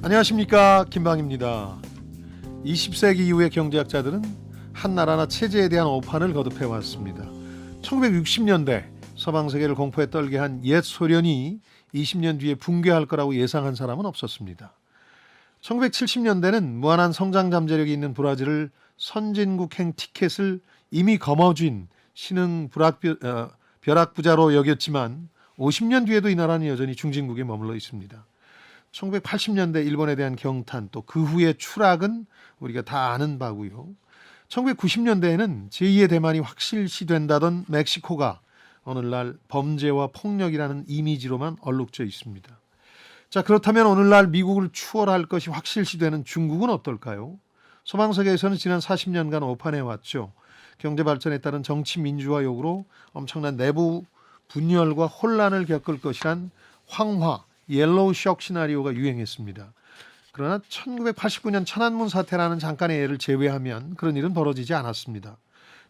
안녕하십니까, 김방입니다. 20세기 이후의 경제학자들은 한 나라나 체제에 대한 오판을 거듭해 왔습니다. 1960년대 서방 세계를 공포에 떨게 한 옛 소련이 20년 뒤에 붕괴할 거라고 예상한 사람은 없었습니다. 1970년대는 무한한 성장 잠재력이 있는 브라질을 선진국행 티켓을 이미 거머쥔 신흥 벼락부자로 여겼지만 50년 뒤에도 이 나라는 여전히 중진국에 머물러 있습니다. 1980년대 일본에 대한 경탄, 또 그 후의 추락은 우리가 다 아는 바고요. 1990년대에는 제2의 대만이 확실시된다던 멕시코가 오늘날 범죄와 폭력이라는 이미지로만 얼룩져 있습니다. 자, 그렇다면 오늘날 미국을 추월할 것이 확실시되는 중국은 어떨까요? 서방세계에서는 지난 40년간 오판해왔죠. 경제 발전에 따른 정치 민주화 요구로 엄청난 내부 분열과 혼란을 겪을 것이란 황화, 옐로우 셔크 시나리오가 유행했습니다. 그러나 1989년 천안문 사태라는 잠깐의 예를 제외하면 그런 일은 벌어지지 않았습니다.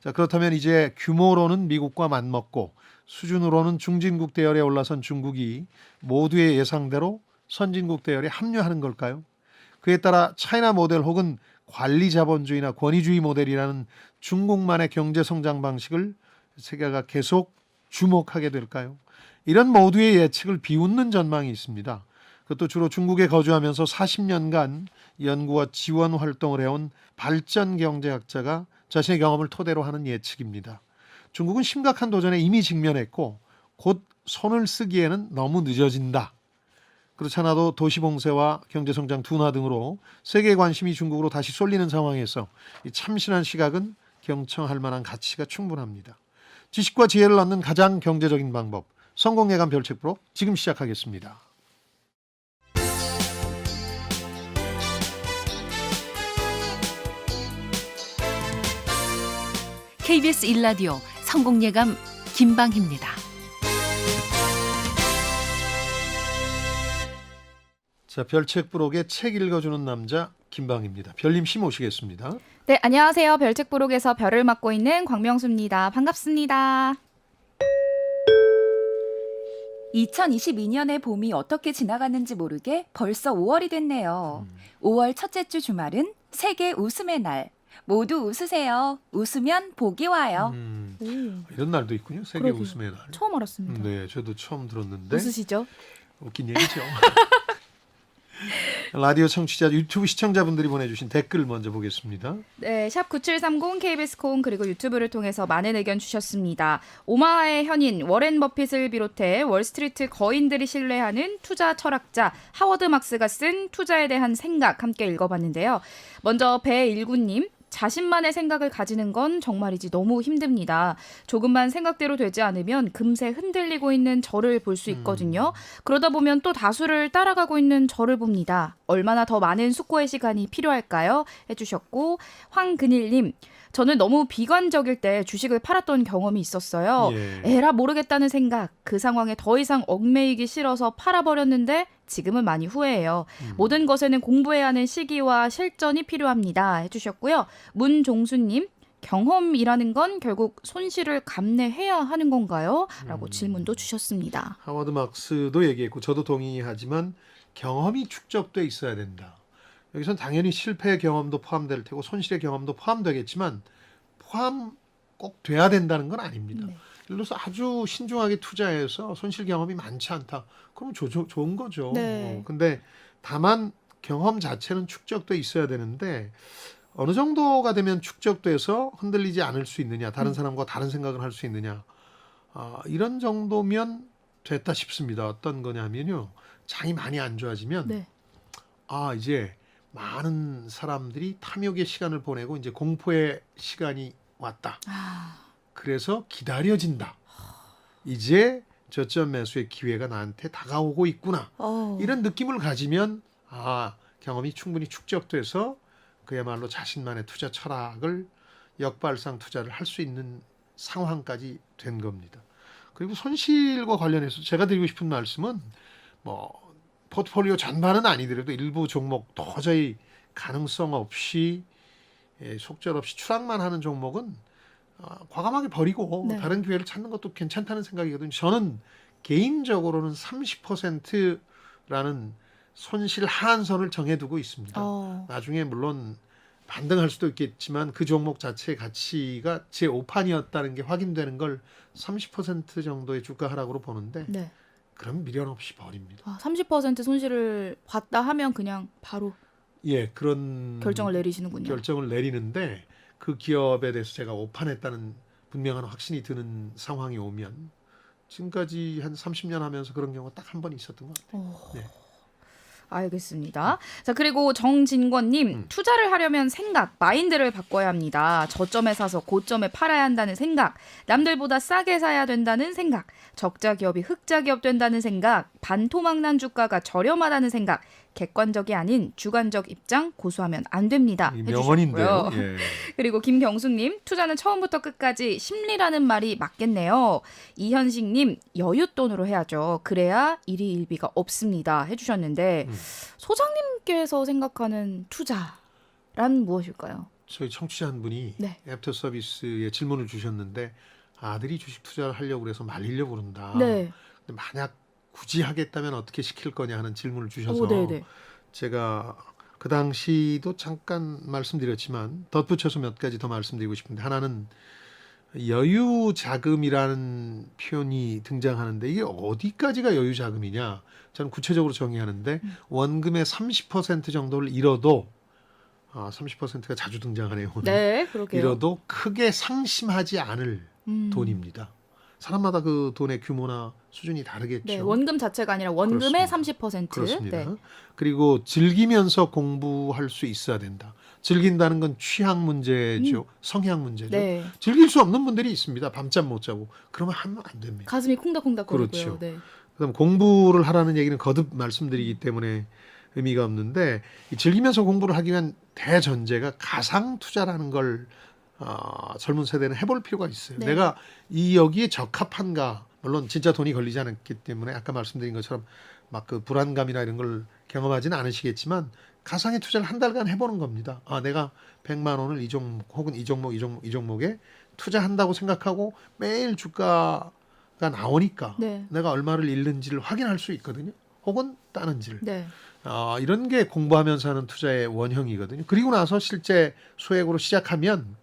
자, 그렇다면 이제 규모로는 미국과 맞먹고 수준으로는 중진국 대열에 올라선 중국이 모두의 예상대로 선진국 대열에 합류하는 걸까요? 그에 따라 차이나 모델 혹은 관리 자본주의나 권위주의 모델이라는 중국만의 경제 성장 방식을 세계가 계속 주목하게 될까요? 이런 모두의 예측을 비웃는 전망이 있습니다. 그것도 주로 중국에 거주하면서 40년간 연구와 지원 활동을 해온 발전 경제학자가 자신의 경험을 토대로 하는 예측입니다. 중국은 심각한 도전에 이미 직면했고 곧 손을 쓰기에는 너무 늦어진다. 그렇지 않아도 도시 봉쇄와 경제성장 둔화 등으로 세계의 관심이 중국으로 다시 쏠리는 상황에서 이 참신한 시각은 경청할 만한 가치가 충분합니다. 지식과 지혜를 얻는 가장 경제적인 방법, 성공예감 별책 프로 지금 시작하겠습니다. KBS 1라디오 성공예감 김방희입니다. 자, 별책 부록의 책 읽어주는 남자 김방입니다. 별님 씨 모시겠습니다. 네, 안녕하세요. 별책 부록에서 별을 맡고 있는 광명수입니다. 반갑습니다. 2022년의 봄이 어떻게 지나갔는지 모르게 벌써 5월이 됐네요. 5월 첫째 주 주말은 세계 웃음의 날. 모두 웃으세요. 웃으면 복이 와요. 이런 날도 있군요. 세계 그러게요. 웃음의 날. 처음 알았습니다. 네, 저도 처음 들었는데 웃으시죠? 웃긴 얘기죠. 라디오 청취자, 유튜브 시청자분들이 보내주신 댓글 먼저 보겠습니다. 네, 샵 9730 KBS 콩 그리고 유튜브를 통해서 많은 의견 주셨습니다. 오마하의 현인 워렌 버핏을 비롯해 월스트리트 거인들이 신뢰하는 투자 철학자 하워드 막스가 쓴 투자에 대한 생각 함께 읽어봤는데요. 먼저 배일구님. 자신만의 생각을 가지는 건 정말이지 너무 힘듭니다. 조금만 생각대로 되지 않으면 금세 흔들리고 있는 저를 볼 수 있거든요. 그러다 보면 또 다수를 따라가고 있는 저를 봅니다. 얼마나 더 많은 숙고의 시간이 필요할까요? 해주셨고, 황근일님. 저는 너무 비관적일 때 주식을 팔았던 경험이 있었어요. 예. 에라 모르겠다는 생각, 그 상황에 더 이상 얽매이기 싫어서 팔아버렸는데 지금은 많이 후회해요. 모든 것에는 공부해야 하는 시기와 실전이 필요합니다. 해주셨고요. 문종수님. 경험이라는 건 결국 손실을 감내해야 하는 건가요? 라고 질문도 주셨습니다. 하워드 막스도 얘기했고 저도 동의하지만 경험이 축적돼 있어야 된다. 여기선 당연히 실패의 경험도 포함될 테고 손실의 경험도 포함되겠지만 포함 꼭 돼야 된다는 건 아닙니다. 네. 예를 들어서 아주 신중하게 투자해서 손실 경험이 많지 않다. 그러면 좋은 거죠. 네. 근데 다만 경험 자체는 축적돼 있어야 되는데 어느 정도가 되면 축적돼서 흔들리지 않을 수 있느냐, 다른 사람과 다른 생각을 할 수 있느냐, 이런 정도면 됐다 싶습니다. 어떤 거냐면요, 장이 많이 안 좋아지면 네. 이제 많은 사람들이 탐욕의 시간을 보내고 이제 공포의 시간이 왔다. 그래서 기다려진다. 이제 저점 매수의 기회가 나한테 다가오고 있구나. 이런 느낌을 가지면 경험이 충분히 축적돼서 그야말로 자신만의 투자 철학을 역발상 투자를 할 수 있는 상황까지 된 겁니다. 그리고 손실과 관련해서 제가 드리고 싶은 말씀은 포트폴리오 전반은 아니더라도 일부 종목 도저히 가능성 없이 속절없이 추락만 하는 종목은 과감하게 버리고 네. 다른 기회를 찾는 것도 괜찮다는 생각이거든요. 저는 개인적으로는 30%라는 손실 하한선을 정해두고 있습니다. 나중에 물론 반등할 수도 있겠지만 그 종목 자체의 가치가 제5판이었다는 게 확인되는 걸 30% 정도의 주가 하락으로 보는데 네. 그럼 미련 없이 버립니다. 30% 손실을 봤다 하면 그냥 바로 예, 그런 결정을 내리시는군요. 결정을 내리는데 그 기업에 대해서 제가 오판했다는 분명한 확신이 드는 상황이 오면 지금까지 한 30년 하면서 그런 경우가 딱 한 번 있었던 것 같아요. 네. 알겠습니다. 자, 그리고 정진권님, 투자를 하려면 생각, 마인드를 바꿔야 합니다. 저점에 사서 고점에 팔아야 한다는 생각, 남들보다 싸게 사야 된다는 생각, 적자 기업이 흑자 기업 된다는 생각, 반토막난 주가가 저렴하다는 생각, 객관적이 아닌 주관적 입장 고수하면 안 됩니다. 명언인데요. 예. 그리고 김경숙님, 투자는 처음부터 끝까지 심리라는 말이 맞겠네요. 이현식님, 여윳돈으로 해야죠. 그래야 일희일비가 없습니다. 해주셨는데 소장님께서 생각하는 투자란 무엇일까요? 저희 청취자 한 분이 네. 애프터 서비스에 질문을 주셨는데 아들이 주식 투자를 하려고 그래서 말리려고 그런다. 네. 근데 만약 굳이 하겠다면 어떻게 시킬 거냐 하는 질문을 주셔서 오, 네네. 제가 그 당시도 잠깐 말씀드렸지만 덧붙여서 몇 가지 더 말씀드리고 싶은데 하나는 여유 자금이라는 표현이 등장하는데 이게 어디까지가 여유 자금이냐 저는 구체적으로 정의하는데 원금의 30% 정도를 잃어도 30%가 자주 등장하네요. 오늘. 네, 그러게요. 잃어도 크게 상심하지 않을 돈입니다. 사람마다 그 돈의 규모나 수준이 다르겠죠. 네, 원금 자체가 아니라 원금의 그렇습니다. 30%. 그렇습니다. 네. 그리고 즐기면서 공부할 수 있어야 된다. 즐긴다는 건 취향 문제죠. 성향 문제죠. 네. 즐길 수 없는 분들이 있습니다. 밤잠 못 자고. 그러면 하면 안 됩니다. 가슴이 콩닥콩닥거리고요. 그렇죠. 네. 그다음 공부를 하라는 얘기는 거듭 말씀드리기 때문에 의미가 없는데 이 즐기면서 공부를 하기 위한 대전제가 가상 투자라는 걸 젊은 세대는 해볼 필요가 있어요. 네. 내가 여기에 적합한가? 물론 진짜 돈이 걸리지 않았기 때문에 아까 말씀드린 것처럼 막 그 불안감이나 이런 걸 경험하지는 않으시겠지만 가상의 투자를 한 달간 해보는 겁니다. 내가 100만 원을 이 종목 혹은 이 종목에 투자한다고 생각하고 매일 주가가 나오니까 네. 내가 얼마를 잃는지를 확인할 수 있거든요. 혹은 따는지를. 네. 이런 게 공부하면서 하는 투자의 원형이거든요. 그리고 나서 실제 소액으로 시작하면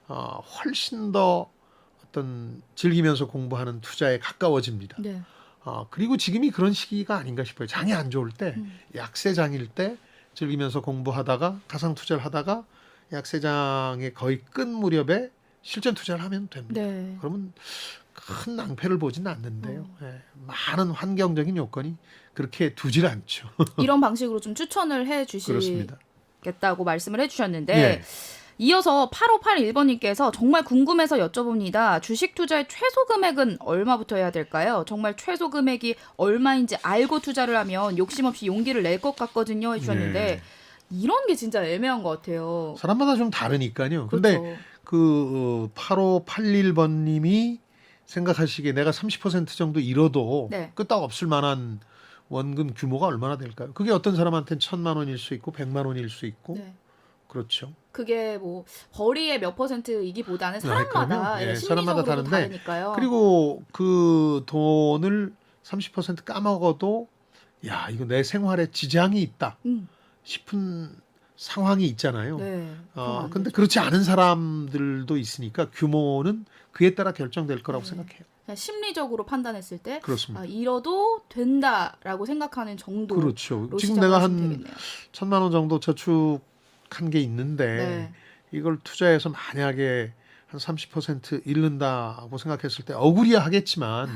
훨씬 더 어떤 즐기면서 공부하는 투자에 가까워집니다. 네. 그리고 지금이 그런 시기가 아닌가 싶어요. 장이 안 좋을 때, 약세장일 때 즐기면서 공부하다가 가상 투자를 하다가 약세장의 거의 끝 무렵에 실전 투자를 하면 됩니다. 네. 그러면 큰 낭패를 보지는 않는데요. 예, 많은 환경적인 요건이 그렇게 두질 않죠. 이런 방식으로 좀 추천을 해 그렇습니다. 주시겠다고 말씀을 해 주셨는데 예. 이어서 8581번님께서 정말 궁금해서 여쭤봅니다. 주식 투자의 최소 금액은 얼마부터 해야 될까요? 정말 최소 금액이 얼마인지 알고 투자를 하면 욕심 없이 용기를 낼 것 같거든요. 해주셨는데 예. 이런 게 진짜 애매한 것 같아요. 사람마다 좀 다르니까요. 그렇죠. 근데 그 8581번님이 생각하시기에 내가 30% 정도 잃어도 네. 끄떡 없을 만한 원금 규모가 얼마나 될까요? 그게 어떤 사람한테는 1,000만 원일 수 있고 100만 원일 수 있고 네. 그렇죠. 그게 뭐 벌이의 몇 %이기보다는 사람마다 그러면, 예, 심리적으로도 사람마다 다른데 다르니까요. 그리고 그 돈을 30% 까먹어도 야 이거 내 생활에 지장이 있다 싶은 상황이 있잖아요. 네. 근데 그렇지 않은 사람들도 있으니까 규모는 그에 따라 결정될 거라고 네. 생각해요. 그냥 심리적으로 판단했을 때 그렇습니다. 잃어도 된다라고 생각하는 정도로 그렇죠. 지금 시작을 내가 하시면 한 되겠네요. 1,000만 원 정도 저축한 게 있는데 네. 이걸 투자해서 만약에 한 30% 잃는다고 생각했을 때 억울해야 하겠지만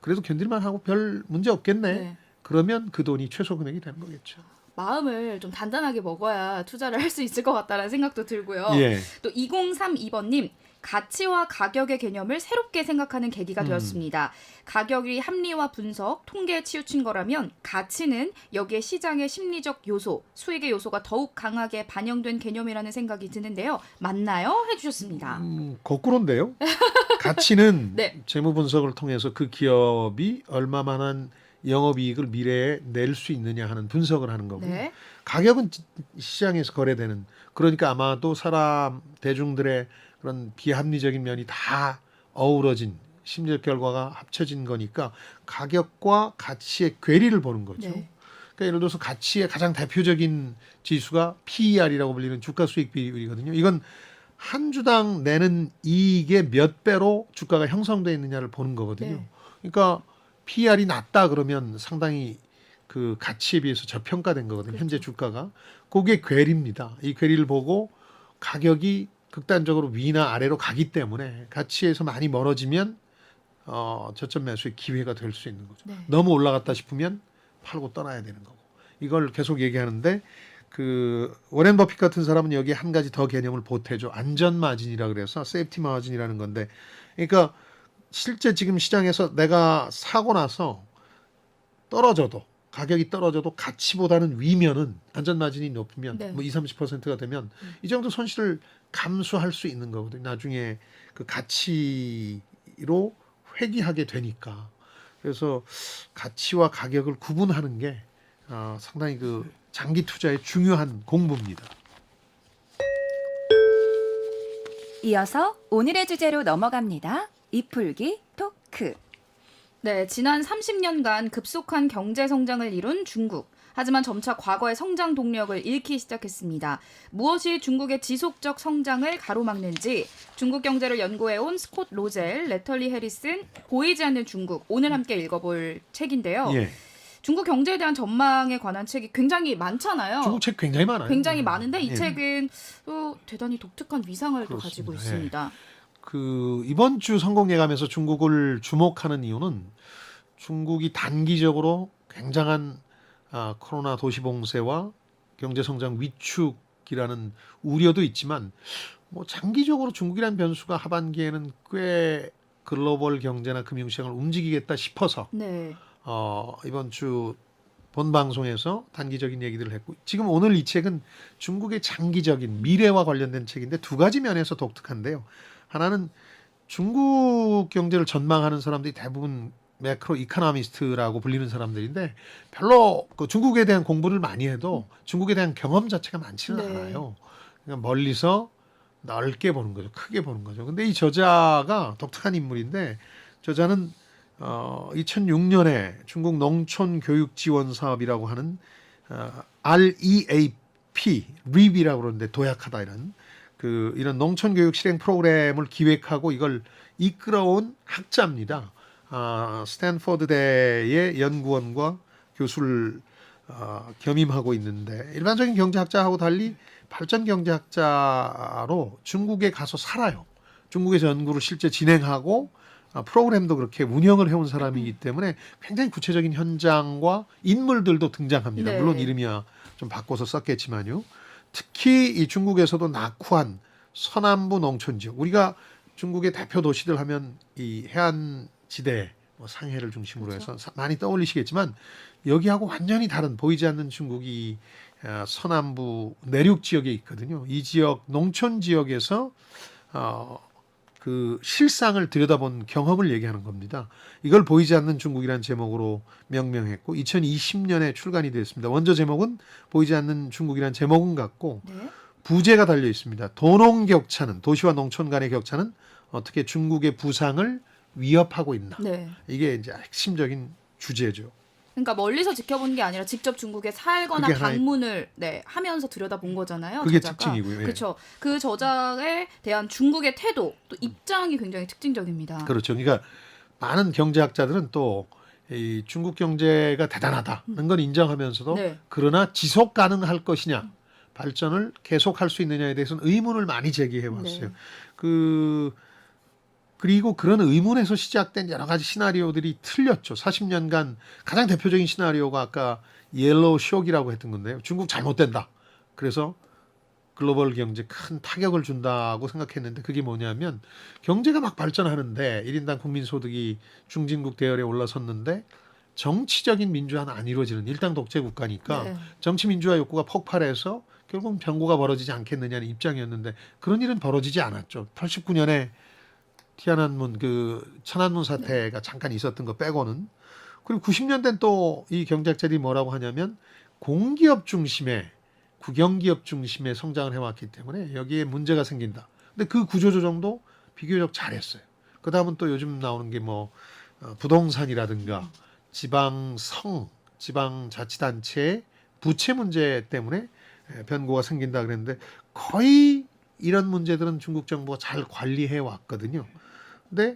그래도 견딜만 하고 별 문제 없겠네. 네. 그러면 그 돈이 최소 금액이 되는 거겠죠. 마음을 좀 단단하게 먹어야 투자를 할 수 있을 것 같다는 생각도 들고요. 예. 또 2032번님 가치와 가격의 개념을 새롭게 생각하는 계기가 되었습니다. 가격이 합리화 분석, 통계에 치우친 거라면 가치는 여기에 시장의 심리적 요소, 수익의 요소가 더욱 강하게 반영된 개념이라는 생각이 드는데요. 맞나요? 해주셨습니다. 거꾸로인데요. 가치는 네. 재무 분석을 통해서 그 기업이 얼마만한 영업이익을 미래에 낼 수 있느냐 하는 분석을 하는 거고요. 네. 가격은 시장에서 거래되는 그러니까 아마도 사람 대중들의 그런 비합리적인 면이 다 어우러진 심리적 결과가 합쳐진 거니까 가격과 가치의 괴리를 보는 거죠. 네. 그러니까 예를 들어서 가치의 가장 대표적인 지수가 PER이라고 불리는 주가 수익 비율이거든요. 이건 한 주당 내는 이익의 몇 배로 주가가 형성되어 있느냐를 보는 거거든요. 네. 그러니까 PER이 낮다 그러면 상당히 그 가치에 비해서 저평가된 거거든요. 그렇죠. 현재 주가가. 그게 괴리입니다. 이 괴리를 보고 가격이 극단적으로 위나 아래로 가기 때문에 가치에서 많이 멀어지면 저점 매수의 기회가 될 수 있는 거죠. 네. 너무 올라갔다 싶으면 팔고 떠나야 되는 거고. 이걸 계속 얘기하는데 그 워렌 버핏 같은 사람은 여기에 한 가지 더 개념을 보태죠. 안전 마진이라 그래서 세이프티 마진이라는 건데, 그러니까 실제 지금 시장에서 내가 사고 나서 떨어져도 가격이 떨어져도 가치보다는 위면은 안전 마진이 높으면 네. 뭐 20-30%가 되면 이 정도 손실을 감수할 수 있는 거거든요. 나중에 그 가치로 회귀하게 되니까. 그래서 가치와 가격을 구분하는 게 상당히 그 장기 투자의 중요한 공부입니다. 이어서 오늘의 주제로 넘어갑니다. 이풀기 토크. 네, 지난 30년간 급속한 경제 성장을 이룬 중국. 하지만 점차 과거의 성장 동력을 잃기 시작했습니다. 무엇이 중국의 지속적 성장을 가로막는지 중국 경제를 연구해온 스콧 로젤, 레털리 해리슨, 보이지 않는 중국, 오늘 함께 읽어볼 책인데요. 예. 중국 경제에 대한 전망에 관한 책이 굉장히 많잖아요. 중국 책 굉장히 많아요. 굉장히 많은데 이 예. 책은 또 대단히 독특한 위상을 또 가지고 그렇습니다. 있습니다. 그 이번 주 성공 예감에서 중국을 주목하는 이유는 중국이 단기적으로 굉장한 코로나 도시 봉쇄와 경제 성장 위축이라는 우려도 있지만 뭐 장기적으로 중국이라는 변수가 하반기에는 꽤 글로벌 경제나 금융시장을 움직이겠다 싶어서 네. 이번 주 본 방송에서 단기적인 얘기들을 했고, 지금 오늘 이 책은 중국의 장기적인 미래와 관련된 책인데 두 가지 면에서 독특한데요. 하나는 중국 경제를 전망하는 사람들이 대부분 매크로 이코노미스트라고 불리는 사람들인데 별로 그 중국에 대한 공부를 많이 해도 중국에 대한 경험 자체가 많지는 네. 않아요. 그러니까 멀리서 넓게 보는 거죠. 크게 보는 거죠. 근데 이 저자가 독특한 인물인데, 저자는 2006년에 중국 농촌 교육 지원 사업이라고 하는 REAP, REAP이라고 그러는데 도약하다 이런 농촌 교육 실행 프로그램을 기획하고 이걸 이끌어온 학자입니다. 스탠퍼드대의 연구원과 교수를 겸임하고 있는데, 일반적인 경제학자하고 달리 발전 경제학자로 중국에 가서 살아요. 중국에서 연구를 실제 진행하고 프로그램도 그렇게 운영을 해온 사람이기 때문에 굉장히 구체적인 현장과 인물들도 등장합니다. 네. 물론 이름이야 좀 바꿔서 썼겠지만요. 특히 이 중국에서도 낙후한 서남부 농촌 지역, 우리가 중국의 대표 도시들 하면 이 해안지대, 뭐 상해를 중심으로 해서 많이 떠올리시겠지만 여기하고 완전히 다른 보이지 않는 중국이 서남부 내륙 지역에 있거든요. 이 지역 농촌 지역에서 그 실상을 들여다본 경험을 얘기하는 겁니다. 이걸 보이지 않는 중국이라는 제목으로 명명했고 2020년에 출간이 됐습니다. 원저 제목은 보이지 않는 중국이라는 제목은 같고 네. 부제가 달려 있습니다. 도농 격차는, 도시와 농촌 간의 격차는 어떻게 중국의 부상을 위협하고 있나. 네. 이게 이제 핵심적인 주제죠. 그러니까 멀리서 지켜본 게 아니라 직접 중국에 살거나 그게 하나의- 방문을 하면서 들여다본 거잖아요. 그게 저자가. 특징이고요. 예. 그렇죠. 그 저자에 대한 중국의 태도, 또 입장이 굉장히 특징적입니다. 그렇죠. 그러니까 많은 경제학자들은 또 이 중국 경제가 대단하다는 건 인정하면서도 네. 그러나 지속 가능할 것이냐, 발전을 계속할 수 있느냐에 대해서는 의문을 많이 제기해 왔어요. 네. 그리고 그런 의문에서 시작된 여러 가지 시나리오들이 틀렸죠. 40년간 가장 대표적인 시나리오가 아까 옐로우 쇼크라고 했던 건데요. 중국 잘못된다. 그래서 글로벌 경제 큰 타격을 준다고 생각했는데, 그게 뭐냐면 경제가 막 발전하는데 1인당 국민소득이 중진국 대열에 올라섰는데 정치적인 민주화는 안 이루어지는 일당 독재 국가니까 네. 정치 민주화 욕구가 폭발해서 결국 병고가 벌어지지 않겠느냐는 입장이었는데 그런 일은 벌어지지 않았죠. 89년에 티안안문 천안문 사태가 잠깐 있었던 거 빼고는. 그리고 90년대는 또 이 경제학자들이 뭐라고 하냐면 공기업 중심의, 국영기업 중심의 성장을 해왔기 때문에 여기에 문제가 생긴다. 근데 그 구조조정도 비교적 잘했어요. 그 다음은 또 요즘 나오는 게 부동산이라든가 지방성, 지방자치단체 부채 문제 때문에 변고가 생긴다 그랬는데 거의 이런 문제들은 중국 정부가 잘 관리해 왔거든요. 근데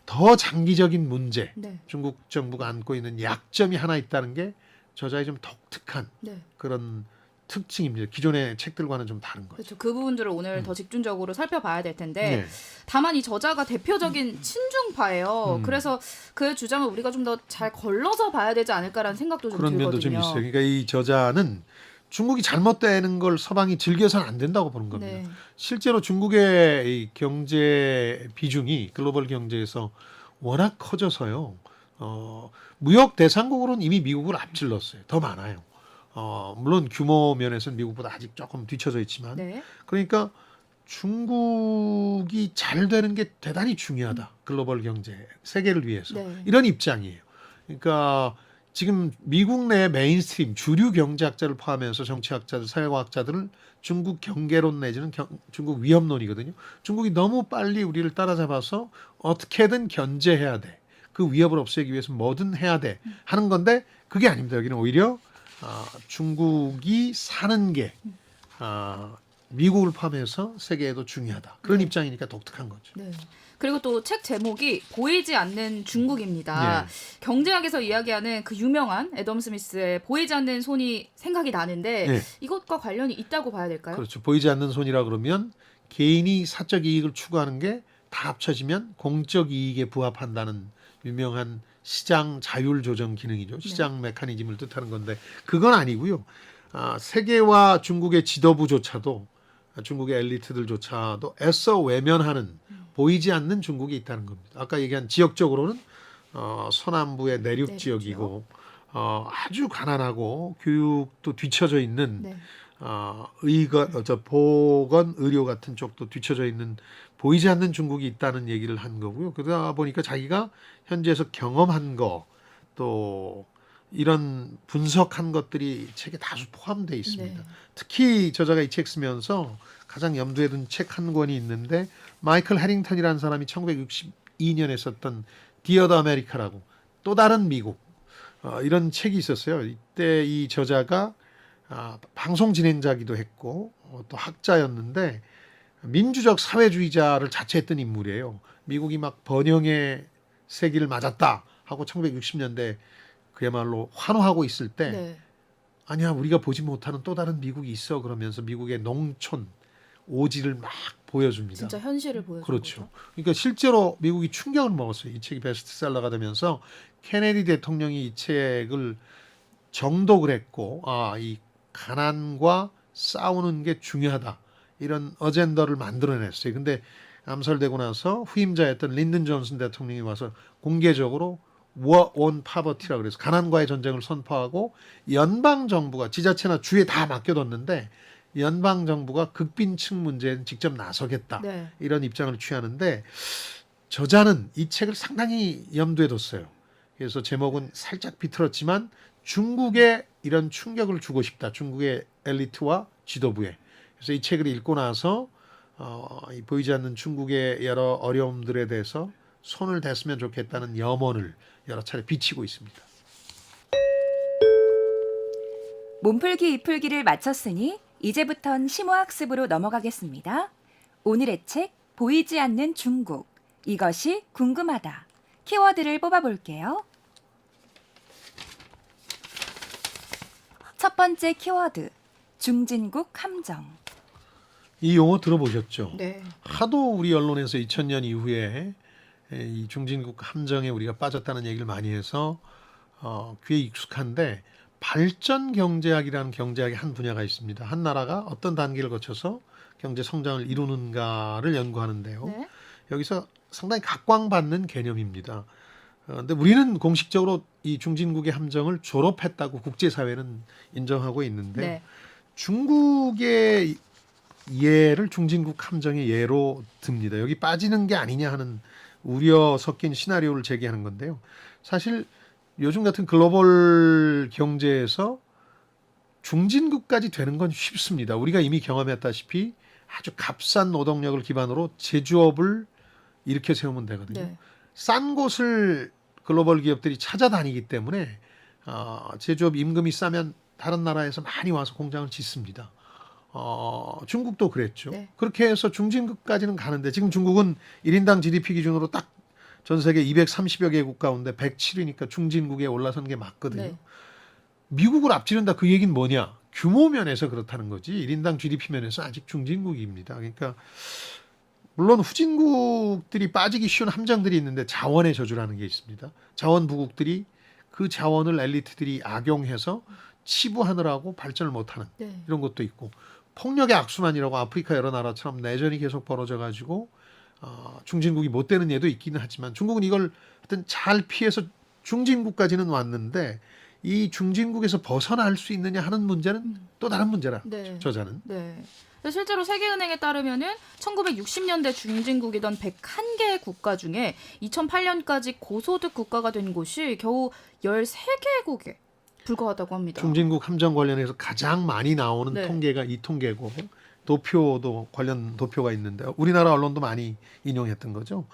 더 장기적인 문제, 네. 중국 정부가 안고 있는 약점이 하나 있다는 게 저자의 좀 독특한 네. 그런 특징입니다. 기존의 책들과는 좀 다른 거죠. 그렇죠. 그 부분들을 오늘 더 집중적으로 살펴봐야 될 텐데 네. 다만 이 저자가 대표적인 친중파예요. 그래서 그 주장을 우리가 좀 더 잘 걸러서 봐야 되지 않을까라는 생각도 좀 그런 들거든요. 면도 좀 있어요. 그러니까 이 저자는 중국이 잘못되는 걸 서방이 즐겨서는 안 된다고 보는 겁니다. 네. 실제로 중국의 이 경제 비중이 글로벌 경제에서 워낙 커져서요. 무역 대상국으로는 이미 미국을 앞질렀어요. 더 많아요. 물론 규모 면에서는 미국보다 아직 조금 뒤쳐져 있지만 네. 그러니까 중국이 잘 되는 게 대단히 중요하다. 글로벌 경제, 세계를 위해서. 네. 이런 입장이에요. 그러니까 지금 미국 내 메인스트림 주류 경제학자를 포함해서 정치학자들, 사회과학자들은 중국 경계론 내지는 중국 위협론이거든요. 중국이 너무 빨리 우리를 따라잡아서 어떻게든 견제해야 돼. 그 위협을 없애기 위해서 뭐든 해야 돼 하는 건데 그게 아닙니다. 여기는 오히려 중국이 사는 게 미국을 포함해서 세계에도 중요하다. 그런 네. 입장이니까 독특한 거죠. 네. 그리고 또 책 제목이 보이지 않는 중국입니다. 경제학에서 이야기하는 그 유명한 애덤 스미스의 보이지 않는 손이 생각이 나는데 네. 이것과 관련이 있다고 봐야 될까요? 그렇죠. 보이지 않는 손이라 그러면 개인이 사적 이익을 추구하는 게 다 합쳐지면 공적 이익에 부합한다는 유명한 시장 자율 조정 기능이죠. 시장 메커니즘을 뜻하는 건데 그건 아니고요. 세계와 중국의 지도부조차도 중국의 엘리트들조차도 애써 외면하는 보이지 않는 중국이 있다는 겁니다. 아까 얘기한 지역적으로는 서남부의 내륙 지역이고 아주 가난하고 교육도 뒤처져 있는 네. 보건 의료 같은 쪽도 뒤처져 있는 보이지 않는 중국이 있다는 얘기를 한 거고요. 그러다 보니까 자기가 현지에서 경험한 거 또 이런 분석한 것들이 책에 다수 포함되어 있습니다. 네. 특히 저자가 이 책 쓰면서 가장 염두에 둔 책 한 권이 있는데 마이클 해링턴이라는 사람이 1962년에 썼던 디어 더 아메리카라고 또 다른 미국 이런 책이 있었어요. 이때 이 저자가 방송 진행자기도 했고 또 학자였는데 민주적 사회주의자를 자처했던 인물이에요. 미국이 막 번영의 세기를 맞았다 하고 1960년대 그야말로 환호하고 있을 때 네. 아니야 우리가 보지 못하는 또 다른 미국이 있어 그러면서 미국의 농촌 오지를 막 보여줍니다. 진짜 현실을 보여주는 그렇죠. 거죠. 그러니까 실제로 미국이 충격을 먹었어요. 이 책이 베스트셀러가 되면서 케네디 대통령이 이 책을 정독을 했고 이 가난과 싸우는 게 중요하다. 이런 어젠더를 만들어냈어요. 근데 암살되고 나서 후임자였던 린든 존슨 대통령이 와서 공개적으로 War on Poverty라고 그래서 가난과의 전쟁을 선포하고 연방 정부가 지자체나 주에 다 맡겨뒀는데 연방 정부가 극빈층 문제는 직접 나서겠다. 네. 이런 입장을 취하는데 저자는 이 책을 상당히 염두에 뒀어요. 그래서 제목은 살짝 비틀었지만 중국에 이런 충격을 주고 싶다. 중국의 엘리트와 지도부에. 그래서 이 책을 읽고 나서 이 보이지 않는 중국의 여러 어려움들에 대해서 손을 댔으면 좋겠다는 염원을 여러 차례 비치고 있습니다. 몸풀기 이풀기를 마쳤으니 이제부턴 심오학습으로 넘어가겠습니다. 오늘의 책 보이지 않는 중국. 이것이 궁금하다. 키워드를 뽑아볼게요. 첫 번째 키워드. 중진국 함정. 이 용어 들어보셨죠? 네. 하도 우리 언론에서 2000년 이후에 이 중진국 함정에 우리가 빠졌다는 얘기를 많이 해서 귀에 익숙한데 발전 경제학이라는 경제학의 한 분야가 있습니다. 한 나라가 어떤 단계를 거쳐서 경제 성장을 이루는가를 연구하는데요. 네. 여기서 상당히 각광받는 개념입니다. 근데 우리는 공식적으로 이 중진국의 함정을 졸업했다고 국제사회는 인정하고 있는데 네. 중국의 예를 중진국 함정의 예로 듭니다. 여기 빠지는 게 아니냐 하는 우려 섞인 시나리오를 제기하는 건데요. 사실 요즘 같은 글로벌 경제에서 중진국까지 되는 건 쉽습니다. 우리가 이미 경험했다시피 아주 값싼 노동력을 기반으로 제조업을 일으켜 세우면 되거든요. 네. 싼 곳을 글로벌 기업들이 찾아다니기 때문에 제조업 임금이 싸면 다른 나라에서 많이 와서 공장을 짓습니다. 중국도 그랬죠. 네. 그렇게 해서 중진국까지는 가는데 지금 중국은 1인당 GDP 기준으로 딱 전 세계 230여 개국 가운데 107위니까 중진국에 올라선 게 맞거든요. 네. 미국을 앞지른다 그 얘기는 뭐냐? 규모 면에서 그렇다는 거지 1인당 GDP 면에서 아직 중진국입니다. 그러니까 물론 후진국들이 빠지기 쉬운 함정들이 있는데 자원의 저주라는 게 있습니다. 자원 부국들이 그 자원을 엘리트들이 악용해서 치부하느라고 발전을 못하는 네. 이런 것도 있고 폭력의 악순환이라고 아프리카 여러 나라처럼 내전이 계속 벌어져 가지고 중진국이 못 되는 예도 있기는 하지만 중국은 이걸 하여튼 잘 피해서 중진국까지는 왔는데 이 중진국에서 벗어날 수 있느냐 하는 문제는 또 다른 문제라 네. 저자는. 네. 실제로 세계은행에 따르면은 1960년대 중진국이던 101개 국가 중에 2008년까지 고소득 국가가 된 곳이 겨우 13개국에 불과하다고 합니다. 중진국 함정 관련해서 가장 많이 나오는 네. 통계가 이 통계고 도표도 관련 도표가 있는데 우리나라 언론도 많이 인용했던 거죠.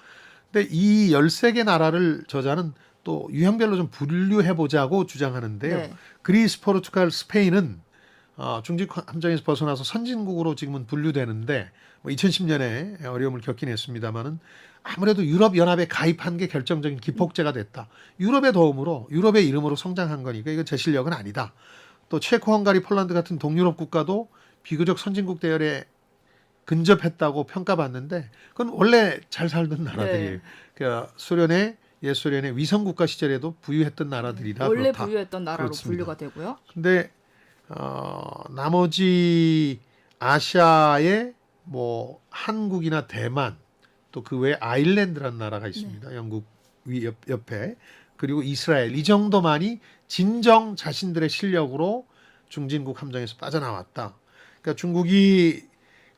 근데 이 13개 나라를 저자는 또 유형별로 좀 분류해 보자고 주장하는데요. 네. 그리스, 포르투갈, 스페인은 중진국 함정에서 벗어나서 선진국으로 지금은 분류되는데 뭐 2010년에 어려움을 겪긴 했습니다만은 아무래도 유럽 연합에 가입한 게 결정적인 기폭제가 됐다. 유럽의 도움으로 유럽의 이름으로 성장한 거니까 이거 제 실력은 아니다. 또 체코, 헝가리, 폴란드 같은 동유럽 국가도 비교적 선진국 대열에 근접했다고 평가받는데 그건 원래 잘 살던 나라들이에요. 네. 그러니까 옛 소련의 위성국가 시절에도 부유했던 나라들이라 원래 그렇다. 부유했던 나라로 그렇습니다. 분류가 되고요. 근데 나머지 아시아에 뭐 한국이나 대만 또 그 외에 아일랜드라는 나라가 있습니다. 영국 옆에 그리고 이스라엘 이 정도만이 진정 자신들의 실력으로 중진국 함정에서 빠져나왔다. 그러니까 중국이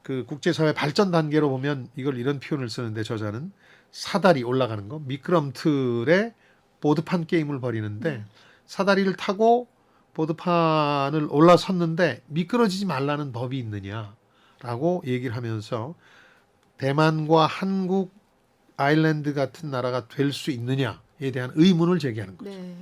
그 국제사회 발전 단계로 보면 이걸 이런 표현을 쓰는데 저자는 사다리 올라가는 거 미끄럼틀에 보드판 게임을 벌이는데 사다리를 타고 보드판을 올라섰는데 미끄러지지 말라는 법이 있느냐라고 얘기를 하면서 대만과 한국, 아일랜드 같은 나라가 될 수 있느냐에 대한 의문을 제기하는 거죠. 네.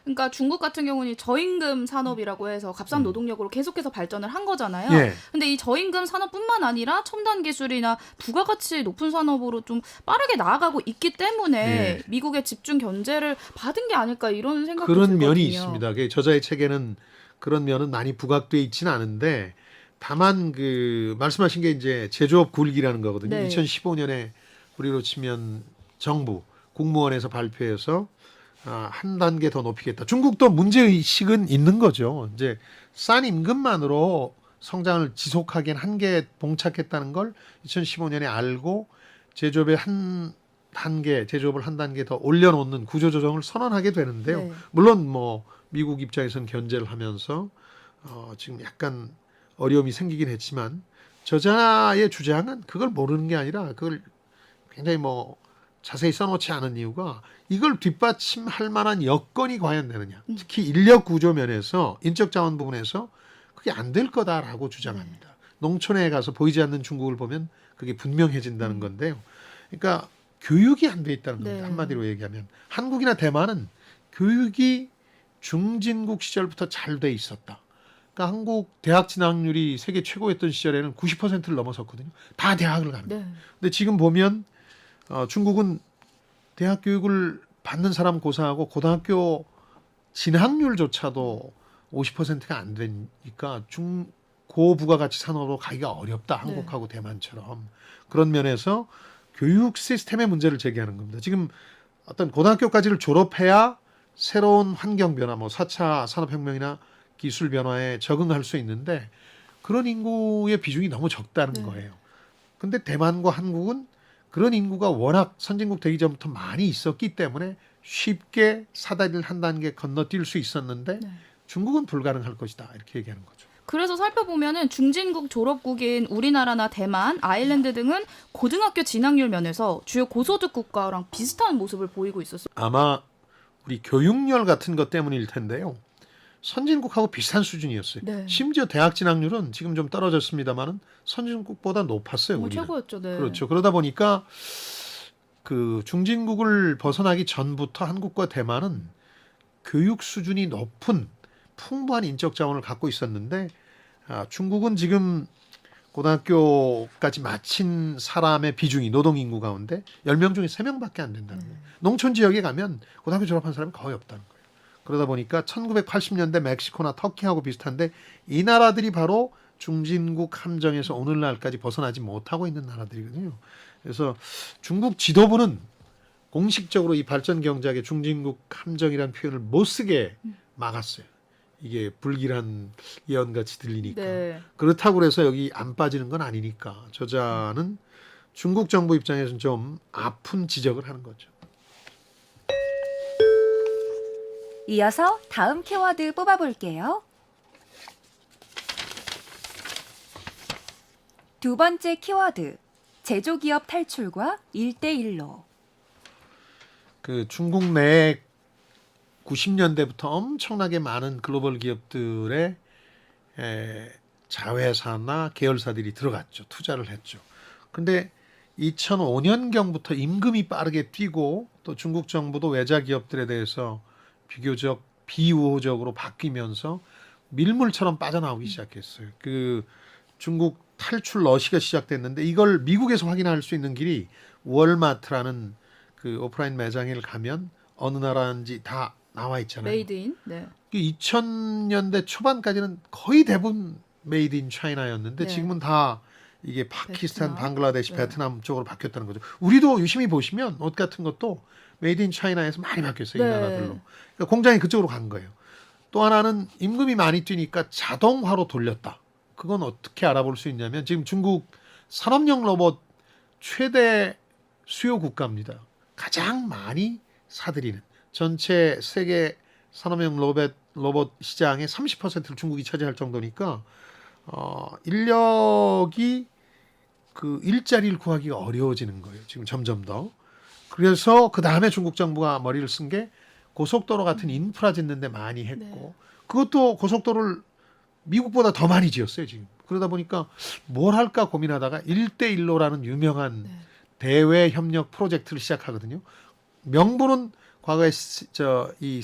그러니까 중국 같은 경우는 저임금 산업이라고 해서 값싼 노동력으로 계속해서 발전을 한 거잖아요. 예. 근데 이 저임금 산업뿐만 아니라 첨단 기술이나 부가가치 높은 산업으로 좀 빠르게 나아가고 있기 때문에 예. 미국의 집중 견제를 받은 게 아닐까 이런 생각도 그런 들거든요. 면이 있습니다. 그 저자의 책에는 그런 면은 많이 부각돼 있지는 않은데 다만 그 말씀하신 게 이제 제조업 굴기라는 거거든요. 네. 2015년에 우리로 치면 정부 국무원에서 발표해서 한 단계 더 높이겠다. 중국도 문제의식은 있는 거죠. 이제 싼 임금만으로 성장을 지속하기엔 한계에 봉착했다는 걸 2015년에 알고 제조업을 한 단계 더 올려놓는 구조조정을 선언하게 되는데요. 네. 물론 뭐 미국 입장에서는 견제를 하면서 지금 약간 어려움이 생기긴 했지만 저자의 주장은 그걸 모르는 게 아니라 그걸 굉장히 뭐 자세히 써놓지 않은 이유가 이걸 뒷받침할 만한 여건이 과연 되느냐. 특히 인력 구조 면에서 인적 자원 부분에서 그게 안 될 거다라고 주장합니다. 농촌에 가서 보이지 않는 중국을 보면 그게 분명해진다는 건데요. 그러니까 교육이 안 돼 있다는 겁니다. 네. 한마디로 얘기하면 한국이나 대만은 교육이 중진국 시절부터 잘 돼 있었다. 그러니까 한국 대학 진학률이 세계 최고였던 시절에는 90%를 넘어섰거든요. 다 대학을 가는 거예요. 네. 근데 지금 보면 중국은 대학 교육을 받는 사람 고사하고 고등학교 진학률조차도 50%가 안 되니까 고부가가치 산업으로 가기가 어렵다. 한국하고 대만처럼. 그런 면에서 교육 시스템의 문제를 제기하는 겁니다. 지금 어떤 고등학교까지를 졸업해야 새로운 환경 변화, 뭐 4차 산업혁명이나 기술 변화에 적응할 수 있는데 그런 인구의 비중이 너무 적다는 거예요. 근데 대만과 한국은 그런 인구가 워낙 선진국 되기 전부터 많이 있었기 때문에 쉽게 사다리를 한 단계 건너뛸 수 있었는데 중국은 불가능할 것이다. 이렇게 얘기하는 거죠. 그래서 살펴보면은 중진국 졸업국인 우리나라나 대만, 아일랜드 등은 고등학교 진학률 면에서 주요 고소득 국가랑 비슷한 모습을 보이고 있었어요. 아마 우리 교육열 같은 것 때문일 텐데요. 선진국하고 비슷한 수준이었어요. 네. 심지어 대학 진학률은 지금 좀 떨어졌습니다만은 선진국보다 높았어요. 우리는. 최고였죠. 네. 그렇죠. 그러다 보니까 그 중진국을 벗어나기 전부터 한국과 대만은 교육 수준이 높은 풍부한 인적 자원을 갖고 있었는데 중국은 지금 고등학교까지 마친 사람의 비중이 노동 인구 가운데 10명 중에 3명밖에 안 된다는 거예요. 농촌 지역에 가면 고등학교 졸업한 사람이 거의 없다는 거예요. 그러다 보니까 1980년대 멕시코나 터키하고 비슷한데 이 나라들이 바로 중진국 함정에서 오늘날까지 벗어나지 못하고 있는 나라들이거든요. 그래서 중국 지도부는 공식적으로 이 발전 경제학의 중진국 함정이라는 표현을 못 쓰게 막았어요. 이게 불길한 예언같이 들리니까. 네. 그렇다고 해서 여기 안 빠지는 건 아니니까 저자는 중국 정부 입장에서는 좀 아픈 지적을 하는 거죠. 이어서 다음 키워드 뽑아볼게요. 두 번째 키워드, 제조기업 탈출과 1대1로. 그 중국 내 90년대부터 엄청나게 많은 글로벌 기업들의 자회사나 계열사들이 들어갔죠. 투자를 했죠. 근데 2005년경부터 임금이 빠르게 뛰고 또 중국 정부도 외자 기업들에 대해서 비교적 비우호적으로 바뀌면서 밀물처럼 빠져나오기 시작했어요. 그 중국 탈출 러시가 시작됐는데 이걸 미국에서 확인할 수 있는 길이 월마트라는 그 오프라인 매장에 가면 어느 나라인지 다 나와 있잖아요. 메이드인. 네. 2000년대 초반까지는 거의 대부분 메이드 인 차이나였는데 네. 지금은 다 이게 파키스탄, 베트남. 방글라데시, 네. 베트남 쪽으로 바뀌었다는 거죠. 우리도 유심히 보시면 옷 같은 것도 메이드 인 차이나에서 많이 바뀌었어요. 네. 이 나라들로. 그러니까 공장이 그쪽으로 간 거예요. 또 하나는 임금이 많이 뛰니까 자동화로 돌렸다. 그건 어떻게 알아볼 수 있냐면 지금 중국 산업용 로봇 최대 수요 국가입니다. 가장 많이 사들이는 전체 세계 산업용 로봇 시장의 30%를 중국이 차지할 정도니까 인력이 그 일자리를 구하기가 어려워지는 거예요. 지금 점점 더. 그래서 그 다음에 중국 정부가 머리를 쓴 게 고속도로 같은 인프라 짓는데 많이 했고 그것도 고속도로를 미국보다 더 많이 지었어요 지금. 그러다 보니까 뭘 할까 고민하다가 1대1로라는 유명한 대외 협력 프로젝트를 시작하거든요. 명분은 과거에 이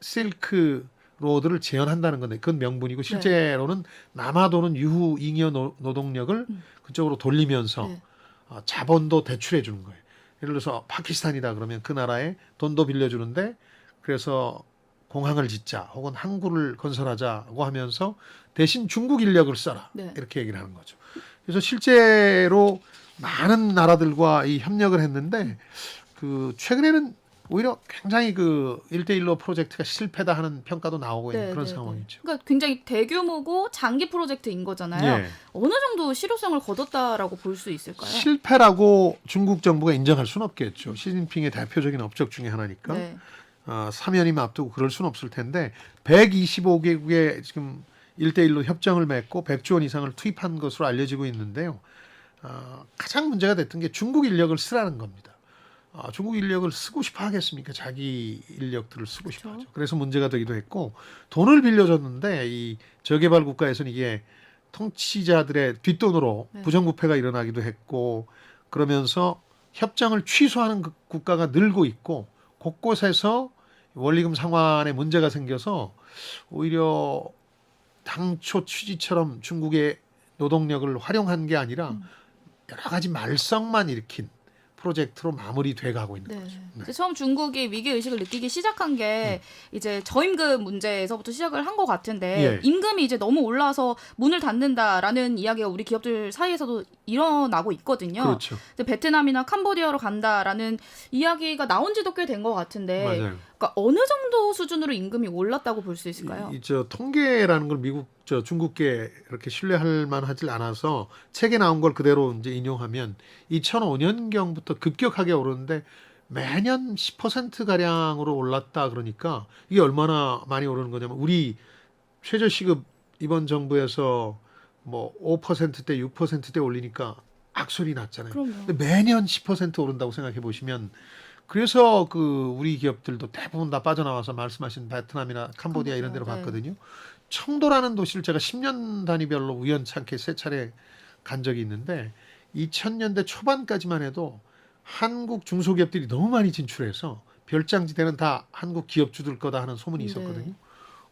실크 로드를 재현한다는 건데 그건 명분이고 실제로는 남아도는 유후 잉여 노동력을 그쪽으로 돌리면서 자본도 대출해 주는 거예요. 예를 들어서 파키스탄이다 그러면 그 나라에 돈도 빌려주는데 그래서 공항을 짓자 혹은 항구를 건설하자고 하면서 대신 중국 인력을 써라 이렇게 얘기를 하는 거죠. 그래서 실제로 많은 나라들과 이 협력을 했는데 그 최근에는 오히려 굉장히 그 1대1로 프로젝트가 실패다 하는 평가도 나오고 있는 그런 상황이죠. 그러니까 굉장히 대규모고 장기 프로젝트인 거잖아요. 예. 어느 정도 실효성을 거뒀다라고 볼 수 있을까요? 실패라고 중국 정부가 인정할 수는 없겠죠. 시진핑의 대표적인 업적 중에 하나니까. 3년이면 앞두고 그럴 수는 없을 텐데 125개국에 지금 1대1로 협정을 맺고 100조 원 이상을 투입한 것으로 알려지고 있는데요. 가장 문제가 됐던 게 중국 인력을 쓰라는 겁니다. 중국 인력을 쓰고 싶어 하겠습니까? 자기 인력들을 쓰고 싶어 하죠. 그래서 문제가 되기도 했고 돈을 빌려줬는데 이 저개발 국가에서는 이게 통치자들의 뒷돈으로 부정부패가 일어나기도 했고 그러면서 협정을 취소하는 그 국가가 늘고 있고 곳곳에서 원리금 상환에 문제가 생겨서 오히려 당초 취지처럼 중국의 노동력을 활용한 게 아니라 여러 가지 말썽만 일으킨 프로젝트로 마무리돼 가고 있는 거죠. 이제 처음 중국이 위기 의식을 느끼기 시작한 게 이제 저임금 문제에서부터 시작을 한 것 같은데 임금이 이제 너무 올라서 문을 닫는다라는 이야기가 우리 기업들 사이에서도 일어나고 있거든요. 그렇죠. 베트남이나 캄보디아로 간다라는 이야기가 나온 지도 꽤 된 것 같은데 맞아요. 그러니까 어느 정도 수준으로 임금이 올랐다고 볼 수 있을까요? 저 통계라는 걸 미국 중국계 이렇게 신뢰할 만하지 않아서 책에 나온 걸 그대로 이제 인용하면 2005년경부터 급격하게 오르는데 매년 10% 가량으로 올랐다 그러니까 이게 얼마나 많이 오르는 거냐면 우리 최저시급 이번 정부에서 뭐 5%대 6%대 올리니까 악소리 났잖아요. 근데 매년 10% 오른다고 생각해 보시면 그래서 그 우리 기업들도 대부분 다 빠져나와서 말씀하신 베트남이나 캄보디아 이런 데로 갔거든요. 청도라는 도시를 제가 10년 단위별로 우연찮게 3차례 간 적이 있는데 2000년대 초반까지만 해도 한국 중소기업들이 너무 많이 진출해서 별장지대는 다 한국 기업주들 거다 하는 소문이 있었거든요.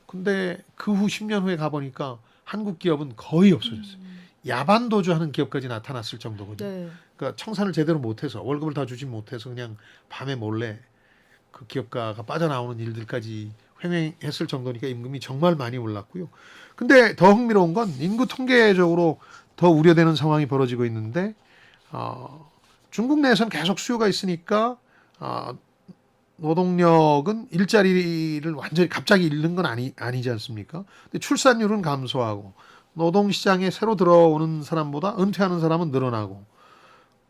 근데 그 후 10년 후에 가보니까 한국 기업은 거의 없어졌어요. 야반도주 하는 기업까지 나타났을 정도거든요. 네. 그러니까 청산을 제대로 못해서 월급을 다 주지 못해서 그냥 밤에 몰래 그 기업가가 빠져나오는 일들까지 횡행했을 정도니까 임금이 정말 많이 올랐고요. 근데 더 흥미로운 건 인구 통계적으로 더 우려되는 상황이 벌어지고 있는데 중국 내에서는 계속 수요가 있으니까 노동력은 일자리를 완전히 갑자기 잃는 건 아니지 않습니까? 근데 출산율은 감소하고 노동시장에 새로 들어오는 사람보다 은퇴하는 사람은 늘어나고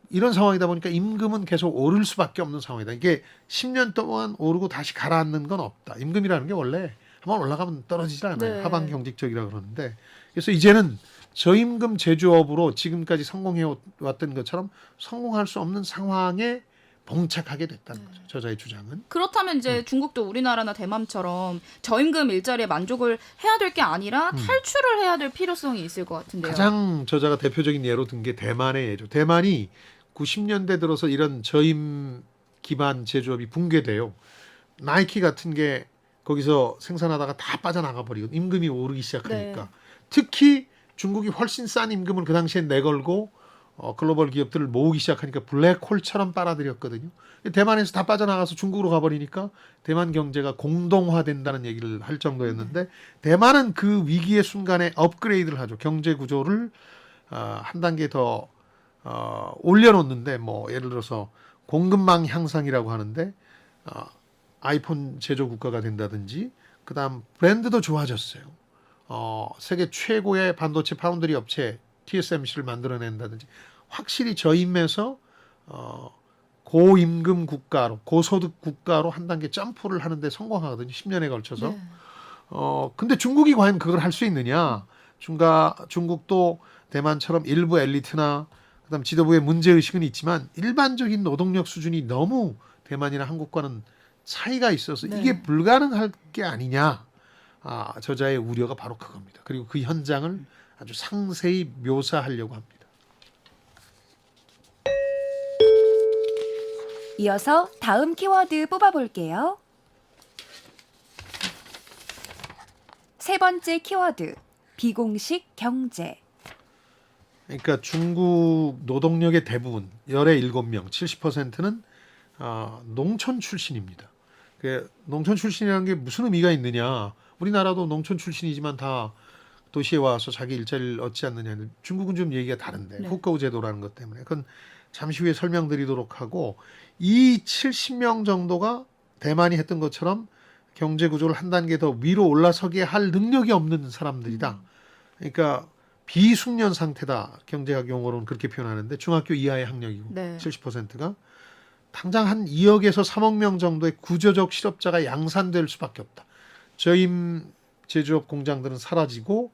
이런 상황이다 보니까 임금은 계속 오를 수밖에 없는 상황이다. 이게 10년 동안 오르고 다시 가라앉는 건 없다. 임금이라는 게 원래 한번 올라가면 떨어지질 않아요. 네. 하방 경직적이라 그러는데 그래서 이제는 저임금 제조업으로 지금까지 성공해왔던 것처럼 성공할 수 없는 상황에 봉착하게 됐다는 거죠. 저자의 주장은. 그렇다면 이제 중국도 우리나라나 대만처럼 저임금 일자리에 만족을 해야 될 게 아니라 탈출을 해야 될 필요성이 있을 것 같은데요. 가장 저자가 대표적인 예로 든 게 대만의 예죠. 대만이 90년대 들어서 이런 저임 기반 제조업이 붕괴돼요. 나이키 같은 게 거기서 생산하다가 다 빠져나가 버리고 임금이 오르기 시작하니까. 네. 특히 중국이 훨씬 싼 임금을 그 당시에 내걸고 글로벌 기업들을 모으기 시작하니까 블랙홀처럼 빨아들였거든요. 대만에서 다 빠져나가서 중국으로 가버리니까 대만 경제가 공동화된다는 얘기를 할 정도였는데 대만은 그 위기의 순간에 업그레이드를 하죠. 경제 구조를 한 단계 더 올려놓는데 뭐 예를 들어서 공급망 향상이라고 하는데 아이폰 제조 국가가 된다든지 그다음 브랜드도 좋아졌어요. 세계 최고의 반도체 파운드리 업체 TSMC를 만들어낸다든지 확실히 저임에서 고임금 국가로 고소득 국가로 한 단계 점프를 하는데 성공하거든요. 10년에 걸쳐서. 네. 근데 중국이 과연 그걸 할 수 있느냐? 중국도 대만처럼 일부 엘리트나 그다음 지도부의 문제의식은 있지만 일반적인 노동력 수준이 너무 대만이나 한국과는 차이가 있어서 네. 이게 불가능할 게 아니냐. 저자의 우려가 바로 그겁니다. 그리고 그 현장을 아주 상세히 묘사하려고 합니다. 이어서 다음 키워드 뽑아볼게요. 세 번째 키워드, 비공식 경제. 그러니까 중국 노동력의 대부분, 열의 7명, 70%는 농촌 출신입니다. 농촌 출신이라는 게 무슨 의미가 있느냐. 우리나라도 농촌 출신이지만 다 도시에 와서 자기 일자리를 얻지 않느냐. 중국은 좀 얘기가 다른데 네. 후커우 제도라는 것 때문에 그건 잠시 후에 설명드리도록 하고 이 70명 정도가 대만이 했던 것처럼 경제 구조를 한 단계 더 위로 올라서게 할 능력이 없는 사람들이다. 그러니까 비숙련 상태다. 경제학 용어로는 그렇게 표현하는데 중학교 이하의 학력이고 네. 70%가 당장 한 2억에서 3억 명 정도의 구조적 실업자가 양산될 수밖에 없다. 저임 제조업 공장들은 사라지고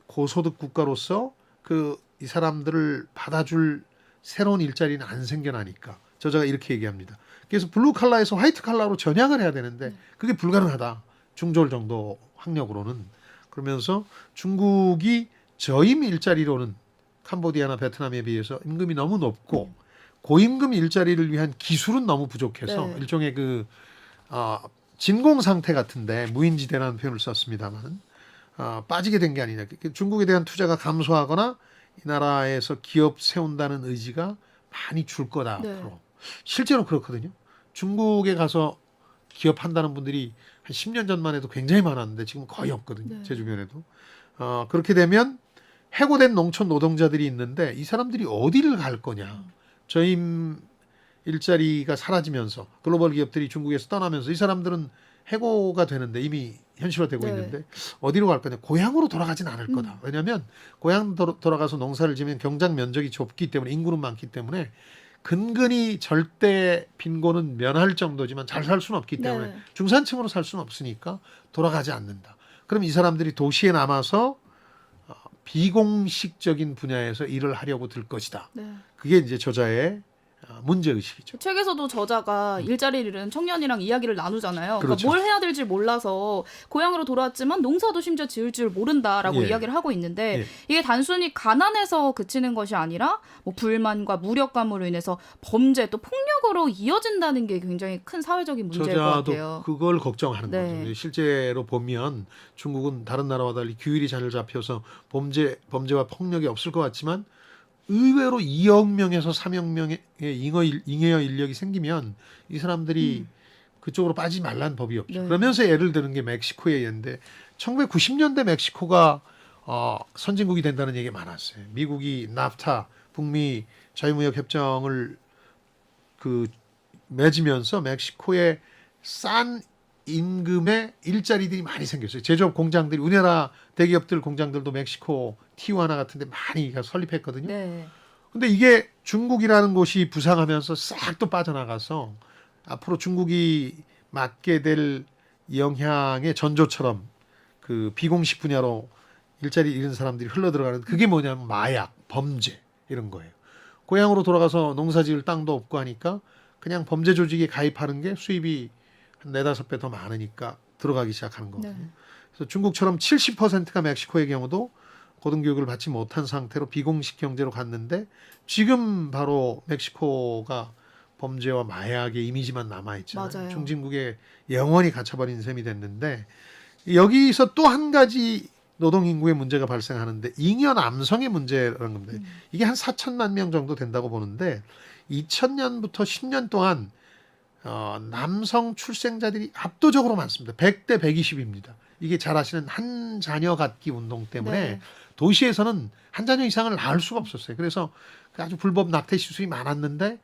고소득 국가로서 이 사람들을 받아줄 새로운 일자리는 안 생겨나니까 저자가 이렇게 얘기합니다. 그래서 블루 칼라에서 화이트 칼라로 전향을 해야 되는데 그게 불가능하다. 중졸 정도 학력으로는. 그러면서 중국이 저임 일자리로는 캄보디아나 베트남에 비해서 임금이 너무 높고 고임금 일자리를 위한 기술은 너무 부족해서 네. 일종의 진공 상태 같은데 무인지대라는 표현을 썼습니다만 빠지게 된 게 아니냐. 중국에 대한 투자가 감소하거나 이 나라에서 기업 세운다는 의지가 많이 줄 거다. 네. 앞으로. 실제로 그렇거든요. 중국에 가서 기업한다는 분들이 한 10년 전만 해도 굉장히 많았는데 지금 거의 없거든요. 네. 제 주변에도. 그렇게 되면 해고된 농촌 노동자들이 있는데 이 사람들이 어디를 갈 거냐. 저임 일자리가 사라지면서 글로벌 기업들이 중국에서 떠나면서 이 사람들은 해고가 되는데 이미 현실화되고 네. 있는데 어디로 갈 거냐. 고향으로 돌아가진 않을 거다. 왜냐하면 고향 돌아가서 농사를 지면 경작 면적이 좁기 때문에 인구는 많기 때문에 근근히 절대 빈곤은 면할 정도지만 잘 살 수는 없기 때문에 네. 중산층으로 살 수는 없으니까 돌아가지 않는다. 그럼 이 사람들이 도시에 남아서 비공식적인 분야에서 일을 하려고 들 것이다. 네. 그게 이제 저자의 문제의식이죠. 책에서도 저자가 일자리를 잃은 청년이랑 이야기를 나누잖아요. 그러니까 그렇죠. 뭘 해야 될지 몰라서 고향으로 돌아왔지만 농사도 심지어 지을 줄 모른다라고 예. 이야기를 하고 있는데 예. 이게 단순히 가난해서 그치는 것이 아니라 뭐 불만과 무력감으로 인해서 범죄 또 폭력으로 이어진다는 게 굉장히 큰 사회적인 문제일 것 저자도 같아요. 그걸 걱정하는 네. 거죠. 실제로 보면 중국은 다른 나라와 달리 규율이 잘 잡혀서 범죄와 폭력이 없을 것 같지만 의외로 2억 명에서 3억 명의 잉여 인력이 생기면 이 사람들이 그쪽으로 빠지지 말라는 법이 없죠. 네. 그러면서 예를 드는 게 멕시코의 예인데 1990년대 멕시코가 선진국이 된다는 얘기가 많았어요. 미국이 나프타 북미 자유무역 협정을 맺으면서 멕시코에 싼 임금의 일자리들이 많이 생겼어요. 제조업 공장들이 우리나라 대기업들 공장들도 멕시코 티juana 같은 데 많이 설립했거든요. 네. 근데 이게 중국이라는 곳이 부상하면서 싹 또 빠져나가서 앞으로 중국이 맡게 될 영향의 전조처럼 그 비공식 분야로 일자리 잃은 사람들이 흘러들어가는 그게 뭐냐면 마약, 범죄 이런 거예요. 고향으로 돌아가서 농사지을 땅도 없고 하니까 그냥 범죄 조직에 가입하는 게 수입이 한 4-5배 더 많으니까 들어가기 시작하는 거거든요. 네. 그래서 중국처럼 70%가 멕시코의 경우도 고등교육을 받지 못한 상태로 비공식 경제로 갔는데 지금 바로 멕시코가 범죄와 마약의 이미지만 남아있잖아요. 맞아요. 중진국에 영원히 갇혀버린 셈이 됐는데 여기서 또 한 가지 노동인구의 문제가 발생하는데 잉여 남성의 문제라는 겁니다. 이게 한 4천만 명 정도 된다고 보는데 2000년부터 10년 동안 남성 출생자들이 압도적으로 많습니다. 100대 120입니다. 이게 잘 아시는 한 자녀 갖기 운동 때문에 네. 도시에서는 한 자녀 이상을 낳을 수가 없었어요. 그래서 아주 불법 낙태 시술이 많았는데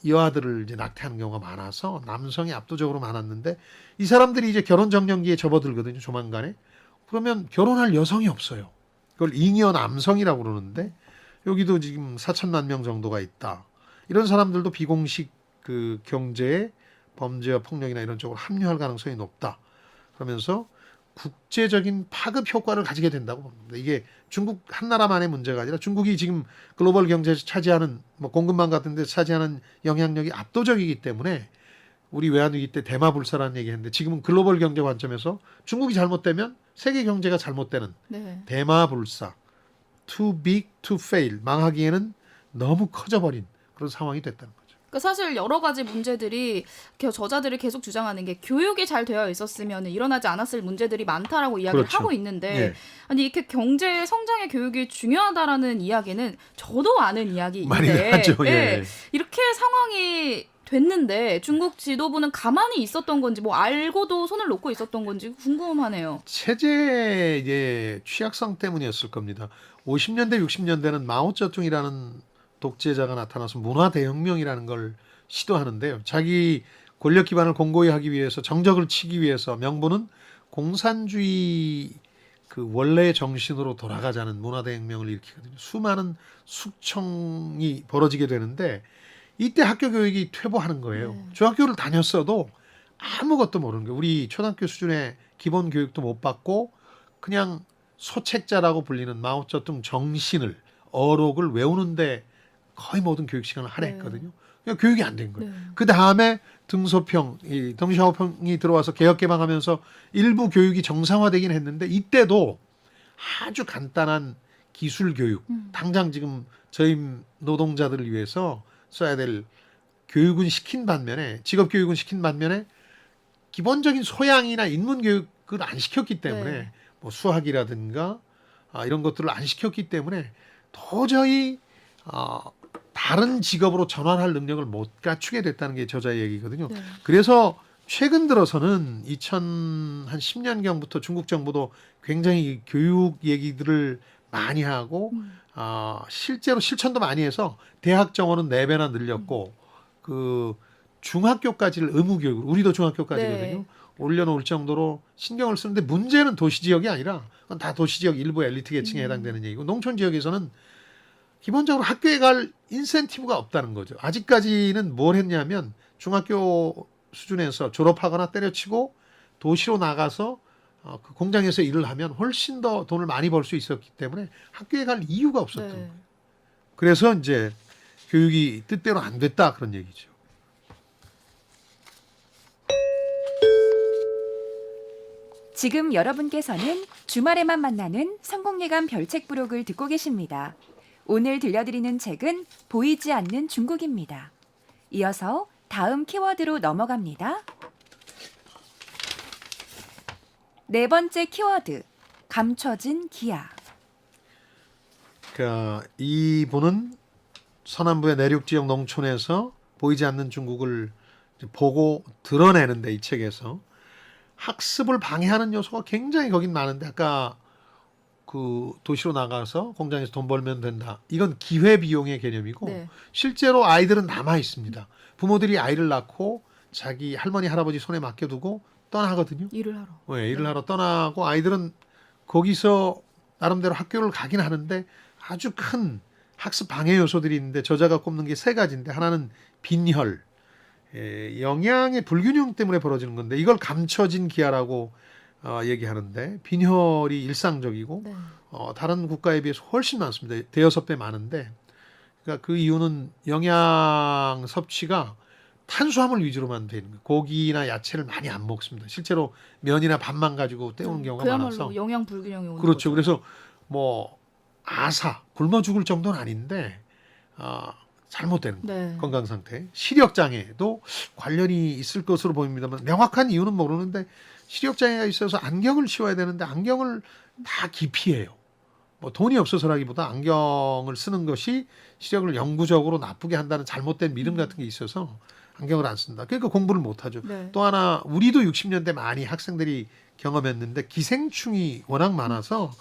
여아들을 이제 낙태하는 경우가 많아서 남성이 압도적으로 많았는데 이 사람들이 이제 결혼 정년기에 접어들거든요. 조만간에. 그러면 결혼할 여성이 없어요. 그걸 잉여 남성이라고 그러는데 여기도 지금 4천만 명 정도가 있다. 이런 사람들도 비공식 그 경제에 범죄와 폭력이나 이런 쪽으로 합류할 가능성이 높다. 그러면서 국제적인 파급 효과를 가지게 된다고 봅니다. 이게 중국 한 나라만의 문제가 아니라 중국이 지금 글로벌 경제에서 차지하는 뭐 공급망 같은 데서 차지하는 영향력이 압도적이기 때문에 우리 외환위기 때 대마불사라는 얘기했는데 지금은 글로벌 경제 관점에서 중국이 잘못되면 세계 경제가 잘못되는 네. 대마불사 too big to fail 망하기에는 너무 커져버린 그런 상황이 됐다는 거죠. 그러니까 사실 여러 가지 문제들이 저자들이 계속 주장하는 게 교육이 잘 되어 있었으면 일어나지 않았을 문제들이 많다라고 이야기를 그렇죠. 하고 있는데 예. 아니 이렇게 경제 성장의 교육이 중요하다라는 이야기는 저도 아는 이야기인데 많이 하죠. 예. 예, 이렇게 상황이 됐는데 중국 지도부는 가만히 있었던 건지 뭐 알고도 손을 놓고 있었던 건지 궁금하네요. 체제의 이제 취약성 때문이었을 겁니다. 50년대 60년대는 마오쩌둥이라는 독재자가 나타나서 문화 대혁명이라는 걸 시도하는데요. 자기 권력 기반을 공고히 하기 위해서 정적을 치기 위해서 명분은 공산주의 그 원래의 정신으로 돌아가자는 문화 대혁명을 일으키거든요. 수많은 숙청이 벌어지게 되는데 이때 학교 교육이 퇴보하는 거예요. 중학교를 다녔어도 아무것도 모르는 거예요. 우리 초등학교 수준의 기본 교육도 못 받고 그냥 소책자라고 불리는 마오쩌둥 정신을 어록을 외우는데 거의 모든 교육 시간을 할애했거든요. 그러니까 교육이 안 된 거예요. 네. 그 다음에 이 덩샤오평이 들어와서 개혁 개방하면서 일부 교육이 정상화되긴 했는데 이때도 아주 간단한 기술 교육, 당장 지금 저임 노동자들을 위해서 써야 될 교육은 시킨 반면에 직업 교육은 시킨 반면에 기본적인 소양이나 인문 교육을 안 시켰기 때문에 네. 뭐 수학이라든가 이런 것들을 안 시켰기 때문에 도저히 다른 직업으로 전환할 능력을 못 갖추게 됐다는 게 저자의 얘기거든요. 네. 그래서 최근 들어서는 2010년경부터 중국 정부도 굉장히 교육 얘기들을 많이 하고 실제로 실천도 많이 해서 대학 정원은 4배나 늘렸고 그 중학교까지를 의무 교육으로 우리도 중학교까지거든요. 네. 올려놓을 정도로 신경을 쓰는데 문제는 도시 지역이 아니라 그건 다 도시 지역 일부 엘리트 계층에 해당되는 얘기고 농촌 지역에서는 기본적으로 학교에 갈 인센티브가 없다는 거죠. 아직까지는 뭘 했냐면 중학교 수준에서 졸업하거나 때려치고 도시로 나가서 그 공장에서 일을 하면 훨씬 더 돈을 많이 벌 수 있었기 때문에 학교에 갈 이유가 없었던 거예요. 네. 그래서 이제 교육이 뜻대로 안 됐다 그런 얘기죠. 지금 여러분께서는 주말에만 만나는 성공예감 별책 부록을 듣고 계십니다. 오늘 들려드리는 책은 보이지 않는 중국입니다. 이어서 다음 키워드로 넘어갑니다. 네 번째 키워드, 감춰진 기아. 그러니까 이분은 서남부의 내륙 지역 농촌에서 보이지 않는 중국을 보고 드러내는데 이 책에서 학습을 방해하는 요소가 굉장히 거긴 많은데 아까 그 도시로 나가서 공장에서 돈 벌면 된다. 이건 기회 비용의 개념이고 네. 실제로 아이들은 남아 있습니다. 부모들이 아이를 낳고 자기 할머니 할아버지 손에 맡겨두고 떠나거든요. 일을 하러. 네, 일을 하러 떠나고 아이들은 거기서 나름대로 학교를 가긴 하는데 아주 큰 학습 방해 요소들이 있는데 저자가 꼽는 게 세 가지인데 하나는 빈혈, 영양의 불균형 때문에 벌어지는 건데 이걸 감춰진 기아라고 얘기하는데 빈혈이 일상적이고 네. 다른 국가에 비해서 훨씬 많습니다. 대여섯 배 많은데 그러니까 그 이유는 영양 섭취가 탄수화물 위주로만 되는 거예요. 고기나 야채를 많이 안 먹습니다. 실제로 면이나 밥만 가지고 때우는 경우가 그야말로 많아서 영양 불균형이 오는 그렇죠. 거죠. 그래서 뭐 아사 굶어 죽을 정도는 아닌데 잘못되는 거예요. 네. 건강 상태. 시력 장애도 관련이 있을 것으로 보입니다만 명확한 이유는 모르는데 시력 장애가 있어서 안경을 씌워야 되는데 안경을 다 기피해요. 뭐 돈이 없어서라기보다 안경을 쓰는 것이 시력을 영구적으로 나쁘게 한다는 잘못된 믿음 같은 게 있어서 안경을 안 쓴다. 그러니까 공부를 못 하죠. 네. 또 하나 우리도 60년대 많이 학생들이 경험했는데 기생충이 워낙 많아서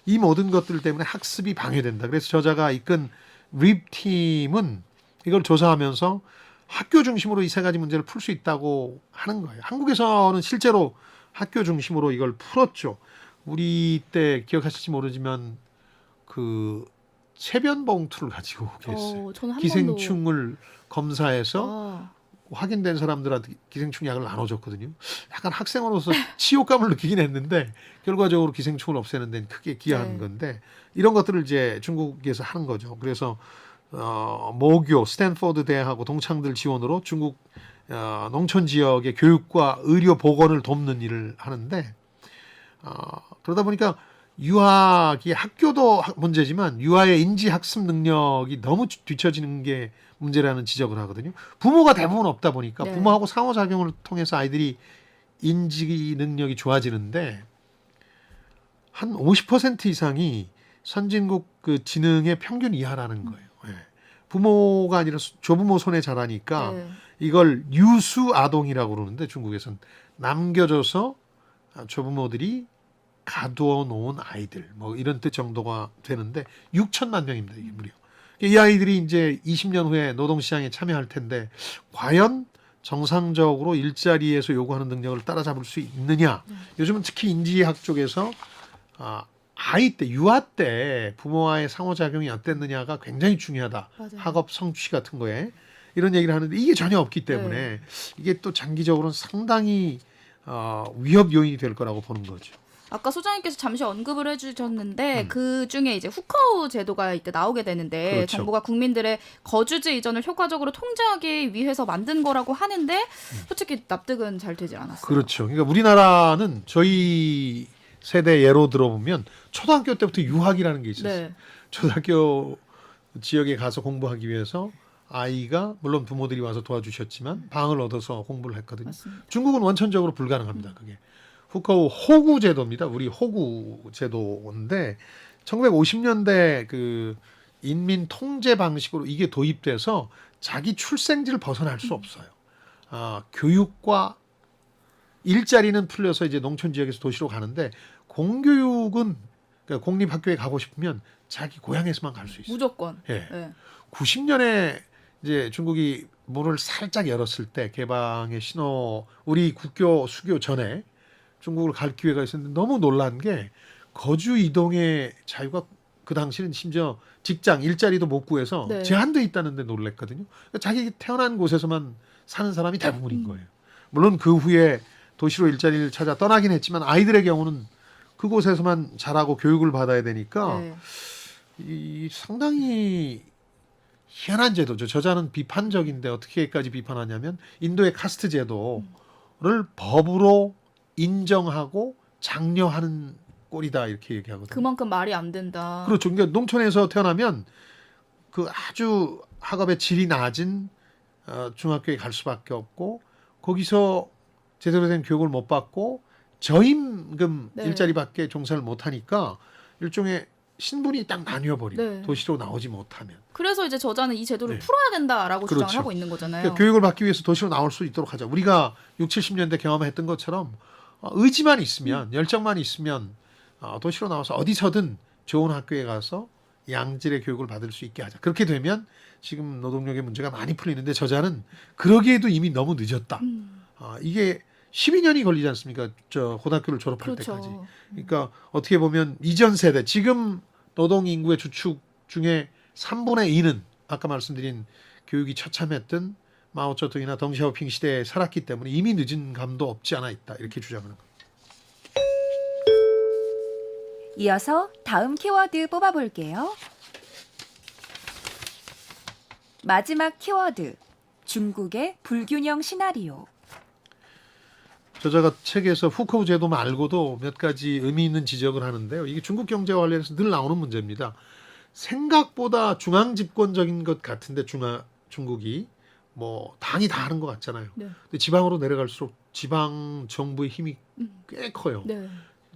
이 모든 것들 때문에 학습이 방해된다. 그래서 저자가 이끈 립팀은 이걸 조사하면서 학교 중심으로 이 세 가지 문제를 풀 수 있다고 하는 거예요. 한국에서는 실제로 학교 중심으로 이걸 풀었죠. 우리 때 기억하실지 모르지만 그 체변 봉투를 가지고 계세요. 저는 한 기생충을 검사해서 번도 확인된 사람들한테 기생충 약을 나눠줬거든요. 약간 학생으로서 치욕감을 느끼긴 했는데 결과적으로 기생충을 없애는 데는 크게 기여한 네. 건데 이런 것들을 이제 중국에서 하는 거죠. 그래서 모교, 스탠포드 대학하고 동창들 지원으로 중국 농촌 지역의 교육과 의료 보건을 돕는 일을 하는데 그러다 보니까 유학이 학교도 문제지만 유아의 인지 학습 능력이 너무 뒤처지는 게 문제라는 지적을 하거든요. 부모가 대부분 없다 보니까 네. 부모하고 상호작용을 통해서 아이들이 인지 능력이 좋아지는데 한 50% 이상이 선진국 그 지능의 평균 이하라는 거예요. 예. 부모가 아니라 조부모 손에 자라니까 네. 이걸 유수 아동이라고 그러는데 중국에서는 남겨줘서 조부모들이 가두어 놓은 아이들 뭐 이런 뜻 정도가 되는데 6천만 명입니다. 이게 무려. 이 아이들이 이제 20년 후에 노동시장에 참여할 텐데 과연 정상적으로 일자리에서 요구하는 능력을 따라잡을 수 있느냐. 요즘은 특히 인지학 쪽에서 아이 때 유아 때 부모와의 상호작용이 어땠느냐가 굉장히 중요하다. 맞아요. 학업 성취 같은 거에 이런 얘기를 하는데 이게 전혀 없기 때문에 이게 또 장기적으로는 상당히 위협 요인이 될 거라고 보는 거죠. 아까 소장님께서 잠시 언급을 해주셨는데 그 중에 이제 후커우 제도가 이때 나오게 되는데 그렇죠. 정부가 국민들의 거주지 이전을 효과적으로 통제하기 위해서 만든 거라고 하는데 솔직히 납득은 잘 되지 않았어요. 그렇죠. 그러니까 우리나라는 저희 세대 예로 들어보면 초등학교 때부터 유학이라는 게 있었어요. 네. 초등학교 지역에 가서 공부하기 위해서 아이가 물론 부모들이 와서 도와주셨지만 방을 얻어서 공부를 했거든요. 맞습니다. 중국은 원천적으로 불가능합니다. 그게. 후커우 호구 제도입니다. 우리 호구 제도인데 1950년대 그 인민 통제 방식으로 이게 도입돼서 자기 출생지를 벗어날 수 없어요. 교육과 일자리는 풀려서 이제 농촌 지역에서 도시로 가는데 공교육은 그러니까 공립학교에 가고 싶으면 자기 고향에서만 갈 수 있어요. 무조건. 예. 네. 90년에 이제 중국이 문을 살짝 열었을 때 개방의 신호 우리 국교 수교 전에 중국을 갈 기회가 있었는데 너무 놀란 게 거주 이동의 자유가 그 당시는 심지어 직장 일자리도 못 구해서 네. 제한돼 있다는데 놀랬거든요. 그러니까 자기 태어난 곳에서만 사는 사람이 대부분인 거예요. 물론 그 후에 도시로 일자리를 찾아 떠나긴 했지만 아이들의 경우는 그곳에서만 자라고 교육을 받아야 되니까 네. 이 상당히 희한한 제도죠. 저자는 비판적인데 어떻게까지 비판하냐면 인도의 카스트 제도를 법으로 인정하고 장려하는 꼴이다 이렇게 얘기하거든요. 그만큼 말이 안 된다. 그렇죠. 그러니까 농촌에서 태어나면 그 아주 학업의 질이 낮은 중학교에 갈 수밖에 없고 거기서 제대로 된 교육을 못 받고 저임금 네. 일자리밖에 종사를 못 하니까 일종의 신분이 딱 나뉘어버리고 네. 도시로 나오지 못하면 그래서 이제 저자는 이 제도를 네. 풀어야 된다라고 그렇죠. 주장을 하고 있는 거잖아요. 그러니까 교육을 받기 위해서 도시로 나올 수 있도록 하자. 우리가 6, 70년대 경험했던 것처럼 의지만 있으면 열정만 있으면 도시로 나와서 어디서든 좋은 학교에 가서 양질의 교육을 받을 수 있게 하자. 그렇게 되면 지금 노동력의 문제가 많이 풀리는데 저자는 그러기에도 이미 너무 늦었다. 이게 12년이 걸리지 않습니까? 저 고등학교를 졸업할 그렇죠. 때까지. 그러니까 어떻게 보면 이전 세대 지금 노동 인구의 주축 중에 3분의 2는 아까 말씀드린 교육이 처참했던 마오쩌둥이나 덩샤오핑 시대에 살았기 때문에 이미 늦은 감도 없지 않아 있다. 이렇게 주장하는 겁니다. 이어서 다음 키워드 뽑아볼게요. 마지막 키워드. 중국의 불균형 시나리오. 저자가 책에서 후커우 제도 말고도 몇 가지 의미 있는 지적을 하는데요. 이게 중국 경제와 관련해서 늘 나오는 문제입니다. 생각보다 중앙 집권적인 것 같은데 중국이 뭐 당이 다 하는 것 같잖아요. 네. 근데 지방으로 내려갈수록 지방 정부의 힘이 꽤 커요. 네.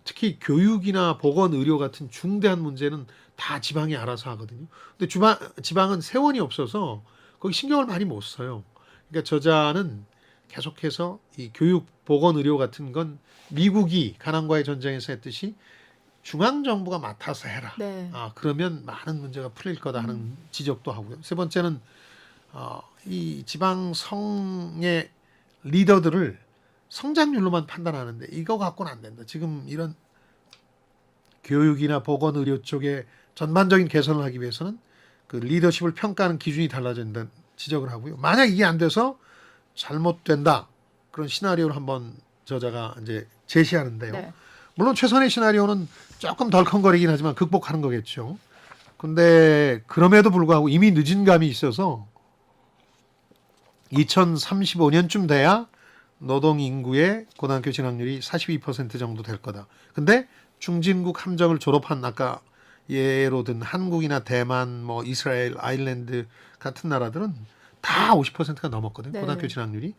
특히 교육이나 보건, 의료 같은 중대한 문제는 다 지방이 알아서 하거든요. 근데 지방은 세원이 없어서 거기 신경을 많이 못 써요. 그러니까 저자는 계속해서 이 교육, 보건, 의료 같은 건 미국이 가난과의 전쟁에서 했듯이 중앙 정부가 맡아서 해라. 네. 그러면 많은 문제가 풀릴 거다 하는 지적도 하고요. 세 번째는 이 지방 성의 리더들을 성장률로만 판단하는데 이거 갖고는 안 된다. 지금 이런 교육이나 보건, 의료 쪽에 전반적인 개선을 하기 위해서는 그 리더십을 평가하는 기준이 달라진다는 지적을 하고요. 만약 이게 안 돼서 잘못된다. 그런 시나리오를 한번 저자가 이제 제시하는데요. 네. 물론 최선의 시나리오는 조금 덜컹거리긴 하지만 극복하는 거겠죠. 근데 그럼에도 불구하고 이미 늦은 감이 있어서 2035년쯤 돼야 노동 인구의 고등학교 진학률이 42% 정도 될 거다. 근데 중진국 함정을 졸업한 아까 예로 든 한국이나 대만, 뭐 이스라엘, 아일랜드 같은 나라들은 다 50%가 넘었거든요. 네. 고등학교 진학률이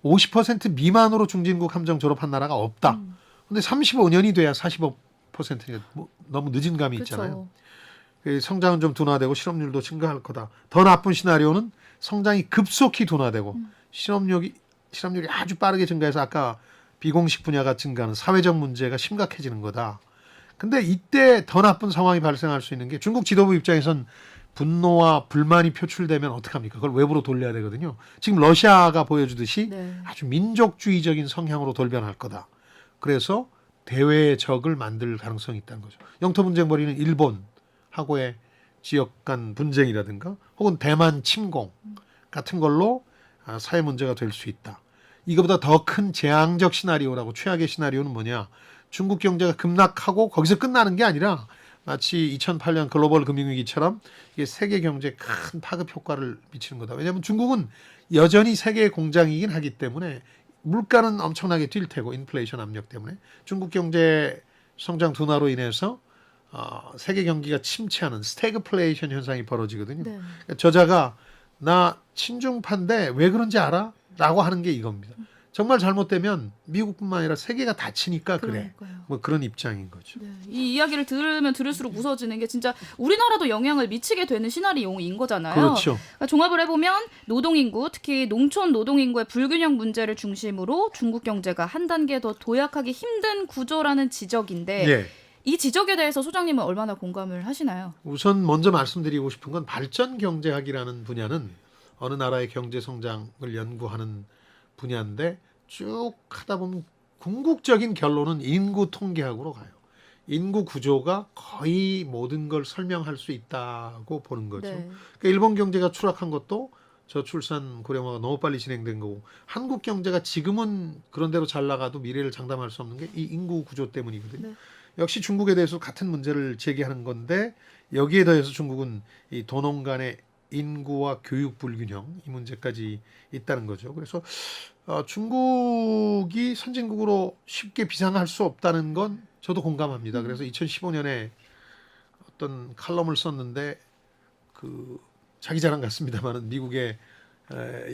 50% 미만으로 중진국 함정 졸업한 나라가 없다. 근데 35년이 돼야 45%니까 너무 늦은 감이 있잖아요. 그렇죠. 성장은 좀 둔화되고 실업률도 증가할 거다. 더 나쁜 시나리오는 성장이 급속히 둔화되고 실업률이 아주 빠르게 증가해서 아까 비공식 분야가 증가하는 사회적 문제가 심각해지는 거다. 근데 이때 더 나쁜 상황이 발생할 수 있는 게 중국 지도부 입장에선 분노와 불만이 표출되면 어떡합니까? 그걸 외부로 돌려야 되거든요. 지금 러시아가 보여주듯이 네. 아주 민족주의적인 성향으로 돌변할 거다. 그래서 대외의 적을 만들 가능성이 있다는 거죠. 영토 분쟁 벌이는 일본하고의 지역 간 분쟁이라든가 혹은 대만 침공 같은 걸로 사회 문제가 될 수 있다. 이거보다 더 큰 재앙적 시나리오라고 최악의 시나리오는 뭐냐. 중국 경제가 급락하고 거기서 끝나는 게 아니라 마치 2008년 글로벌 금융위기처럼 이게 세계 경제에 큰 파급 효과를 미치는 거다. 왜냐하면 중국은 여전히 세계의 공장이긴 하기 때문에 물가는 엄청나게 뛸 테고 인플레이션 압력 때문에 중국 경제 성장 둔화로 인해서 세계 경기가 침체하는 스태그플레이션 현상이 벌어지거든요. 네. 그러니까 저자가 나 친중파인데 왜 그런지 알아? 라고 하는 게 이겁니다. 정말 잘못되면 미국뿐만 아니라 세계가 다치니까 그래. 그러니까요. 뭐 그런 입장인 거죠. 네. 이 이야기를 들으면 들을수록 무서워지는 게 진짜 우리나라도 영향을 미치게 되는 시나리오인 거잖아요. 그렇죠. 그러니까 종합을 해보면 노동인구, 특히 농촌 노동인구의 불균형 문제를 중심으로 중국 경제가 한 단계 더 도약하기 힘든 구조라는 지적인데 예. 이 지적에 대해서 소장님은 얼마나 공감을 하시나요? 우선 먼저 말씀드리고 싶은 건 발전 경제학이라는 분야는 어느 나라의 경제 성장을 연구하는 분야인데 쭉 하다 보면 궁극적인 결론은 인구 통계학으로 가요. 인구 구조가 거의 모든 걸 설명할 수 있다고 보는 거죠. 네. 그러니까 일본 경제가 추락한 것도 저출산 고령화가 너무 빨리 진행된 거고 한국 경제가 지금은 그런 대로 잘 나가도 미래를 장담할 수 없는 게 이 인구 구조 때문이거든요. 네. 역시 중국에 대해서 같은 문제를 제기하는 건데 여기에 더해서 중국은 이 도농 간의 인구와 교육 불균형 이 문제까지 있다는 거죠. 그래서 중국이 선진국으로 쉽게 비상할 수 없다는 건 저도 공감합니다. 그래서 2015년에 어떤 칼럼을 썼는데 그 자기 자랑 같습니다만은 미국의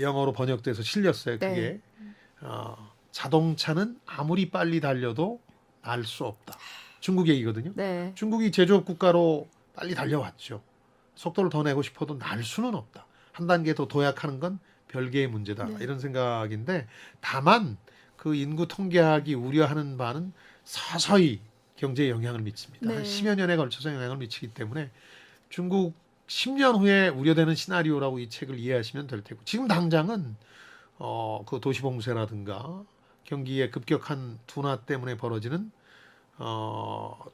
영어로 번역돼서 실렸어요. 그게 네. 자동차는 아무리 빨리 달려도 날 수 없다. 중국 얘기거든요. 네. 중국이 제조업 국가로 빨리 달려왔죠. 속도를 더 내고 싶어도 날 수는 없다. 한 단계 더 도약하는 건 별개의 문제다. 네. 이런 생각인데 다만 그 인구 통계학이 우려하는 바는 서서히 경제에 영향을 미칩니다. 네. 한 10여 년에 걸쳐서 영향을 미치기 때문에 중국 10년 후에 우려되는 시나리오라고 이 책을 이해하시면 될 테고 지금 당장은 그 도시봉쇄라든가 경기의 급격한 둔화 때문에 벌어지는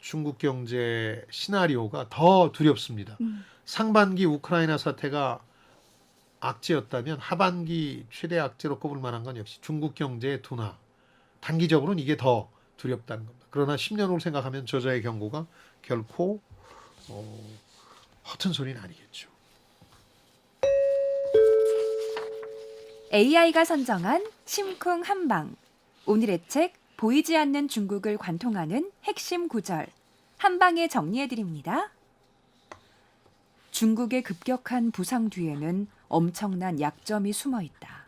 중국 경제 시나리오가 더 두렵습니다. 상반기 우크라이나 사태가 악재였다면 하반기 최대 악재로 꼽을 만한 건 역시 중국 경제의 둔화. 단기적으로는 이게 더 두렵다는 겁니다. 그러나 10년 후를 생각하면 저자의 경고가 결코 허튼 소리는 아니겠죠. AI가 선정한 심쿵 한방. 오늘의 책 보이지 않는 중국을 관통하는 핵심 구절. 한방에 정리해드립니다. 중국의 급격한 부상 뒤에는 엄청난 약점이 숨어 있다.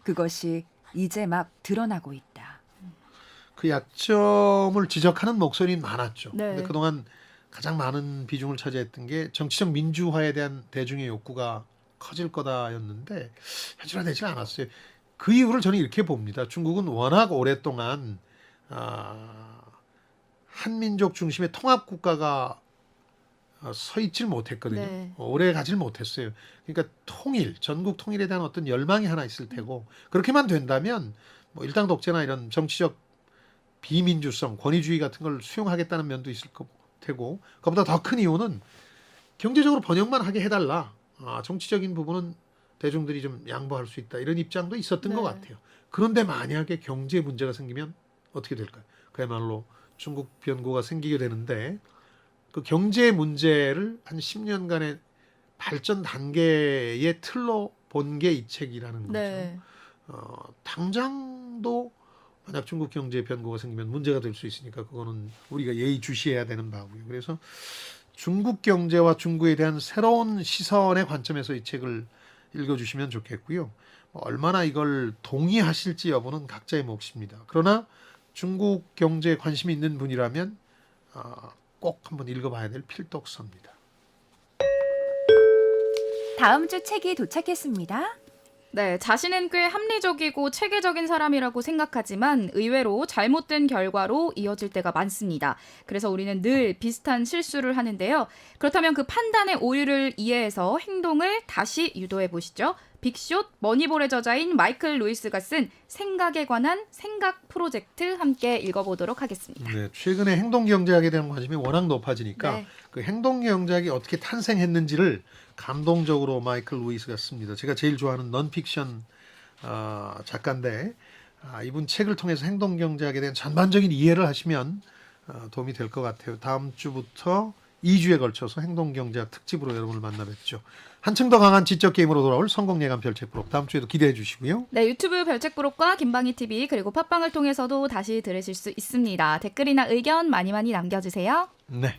그것이 이제 막 드러나고 있다. 그 약점을 지적하는 목소리는 많았죠. 네. 근데 그동안 가장 많은 비중을 차지했던 게 정치적 민주화에 대한 대중의 욕구가 커질 거다였는데 현실화되지 않았어요. 그 이유를 저는 이렇게 봅니다. 중국은 워낙 오랫동안 한민족 중심의 통합 국가가 서 있질 못했거든요. 네. 오래 가질 못했어요. 그러니까 전국 통일에 대한 어떤 열망이 하나 있을 테고 그렇게만 된다면 뭐 일당 독재나 이런 정치적 비민주성, 권위주의 같은 걸 수용하겠다는 면도 있을 테고 그보다 더 큰 이유는 경제적으로 번영만 하게 해달라. 정치적인 부분은 대중들이 좀 양보할 수 있다. 이런 입장도 있었던 네. 것 같아요. 그런데 만약에 경제 문제가 생기면 어떻게 될까요? 그야말로 중국 변고가 생기게 되는데 그 경제 문제를 한 10년간의 발전 단계의 틀로 본 게 이 책이라는 거죠. 네. 당장도 만약 중국 경제 변고가 생기면 문제가 될 수 있으니까 그거는 우리가 예의주시해야 되는 바고요. 그래서 중국 경제와 중국에 대한 새로운 시선의 관점에서 이 책을 읽어주시면 좋겠고요. 얼마나 이걸 동의하실지 여부는 각자의 몫입니다. 그러나 중국 경제에 관심이 있는 분이라면 꼭 한번 읽어봐야 될 필독서입니다. 다음 주 책이 도착했습니다. 네, 자신은 꽤 합리적이고 체계적인 사람이라고 생각하지만 의외로 잘못된 결과로 이어질 때가 많습니다. 그래서 우리는 늘 비슷한 실수를 하는데요. 그렇다면 그 판단의 오류를 이해해서 행동을 다시 유도해 보시죠. 빅숏 머니볼의 저자인 마이클 루이스가 쓴 생각에 관한 생각 프로젝트 함께 읽어보도록 하겠습니다. 네, 최근에 행동 경제학에 대한 관심이 워낙 높아지니까 네. 그 행동 경제학이 어떻게 탄생했는지를 감동적으로 마이클 루이스가 씁니다. 제가 제일 좋아하는 넌픽션 작가인데 이분 책을 통해서 행동 경제학에 대한 전반적인 이해를 하시면 도움이 될 것 같아요. 다음 주부터 2주에 걸쳐서 행동 경제학 특집으로 여러분을 만나 뵙죠. 한층 더 강한 지적 게임으로 돌아올 성공 예감 별책 부록 다음 주에도 기대해 주시고요. 네, 유튜브 별책 부록과 김방희 TV 그리고 팟빵을 통해서도 다시 들으실 수 있습니다. 댓글이나 의견 많이 남겨주세요. 네,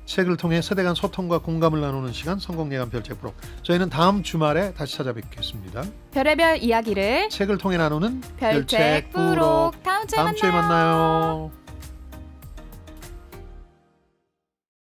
책을 통해 세대 간 소통과 공감을 나누는 시간 성공 예감 별책 부록. 저희는 다음 주말에 다시 찾아뵙겠습니다. 별의별 이야기를 책을 통해 나누는 별책 부록 다음 주에 다음 주에 만나요.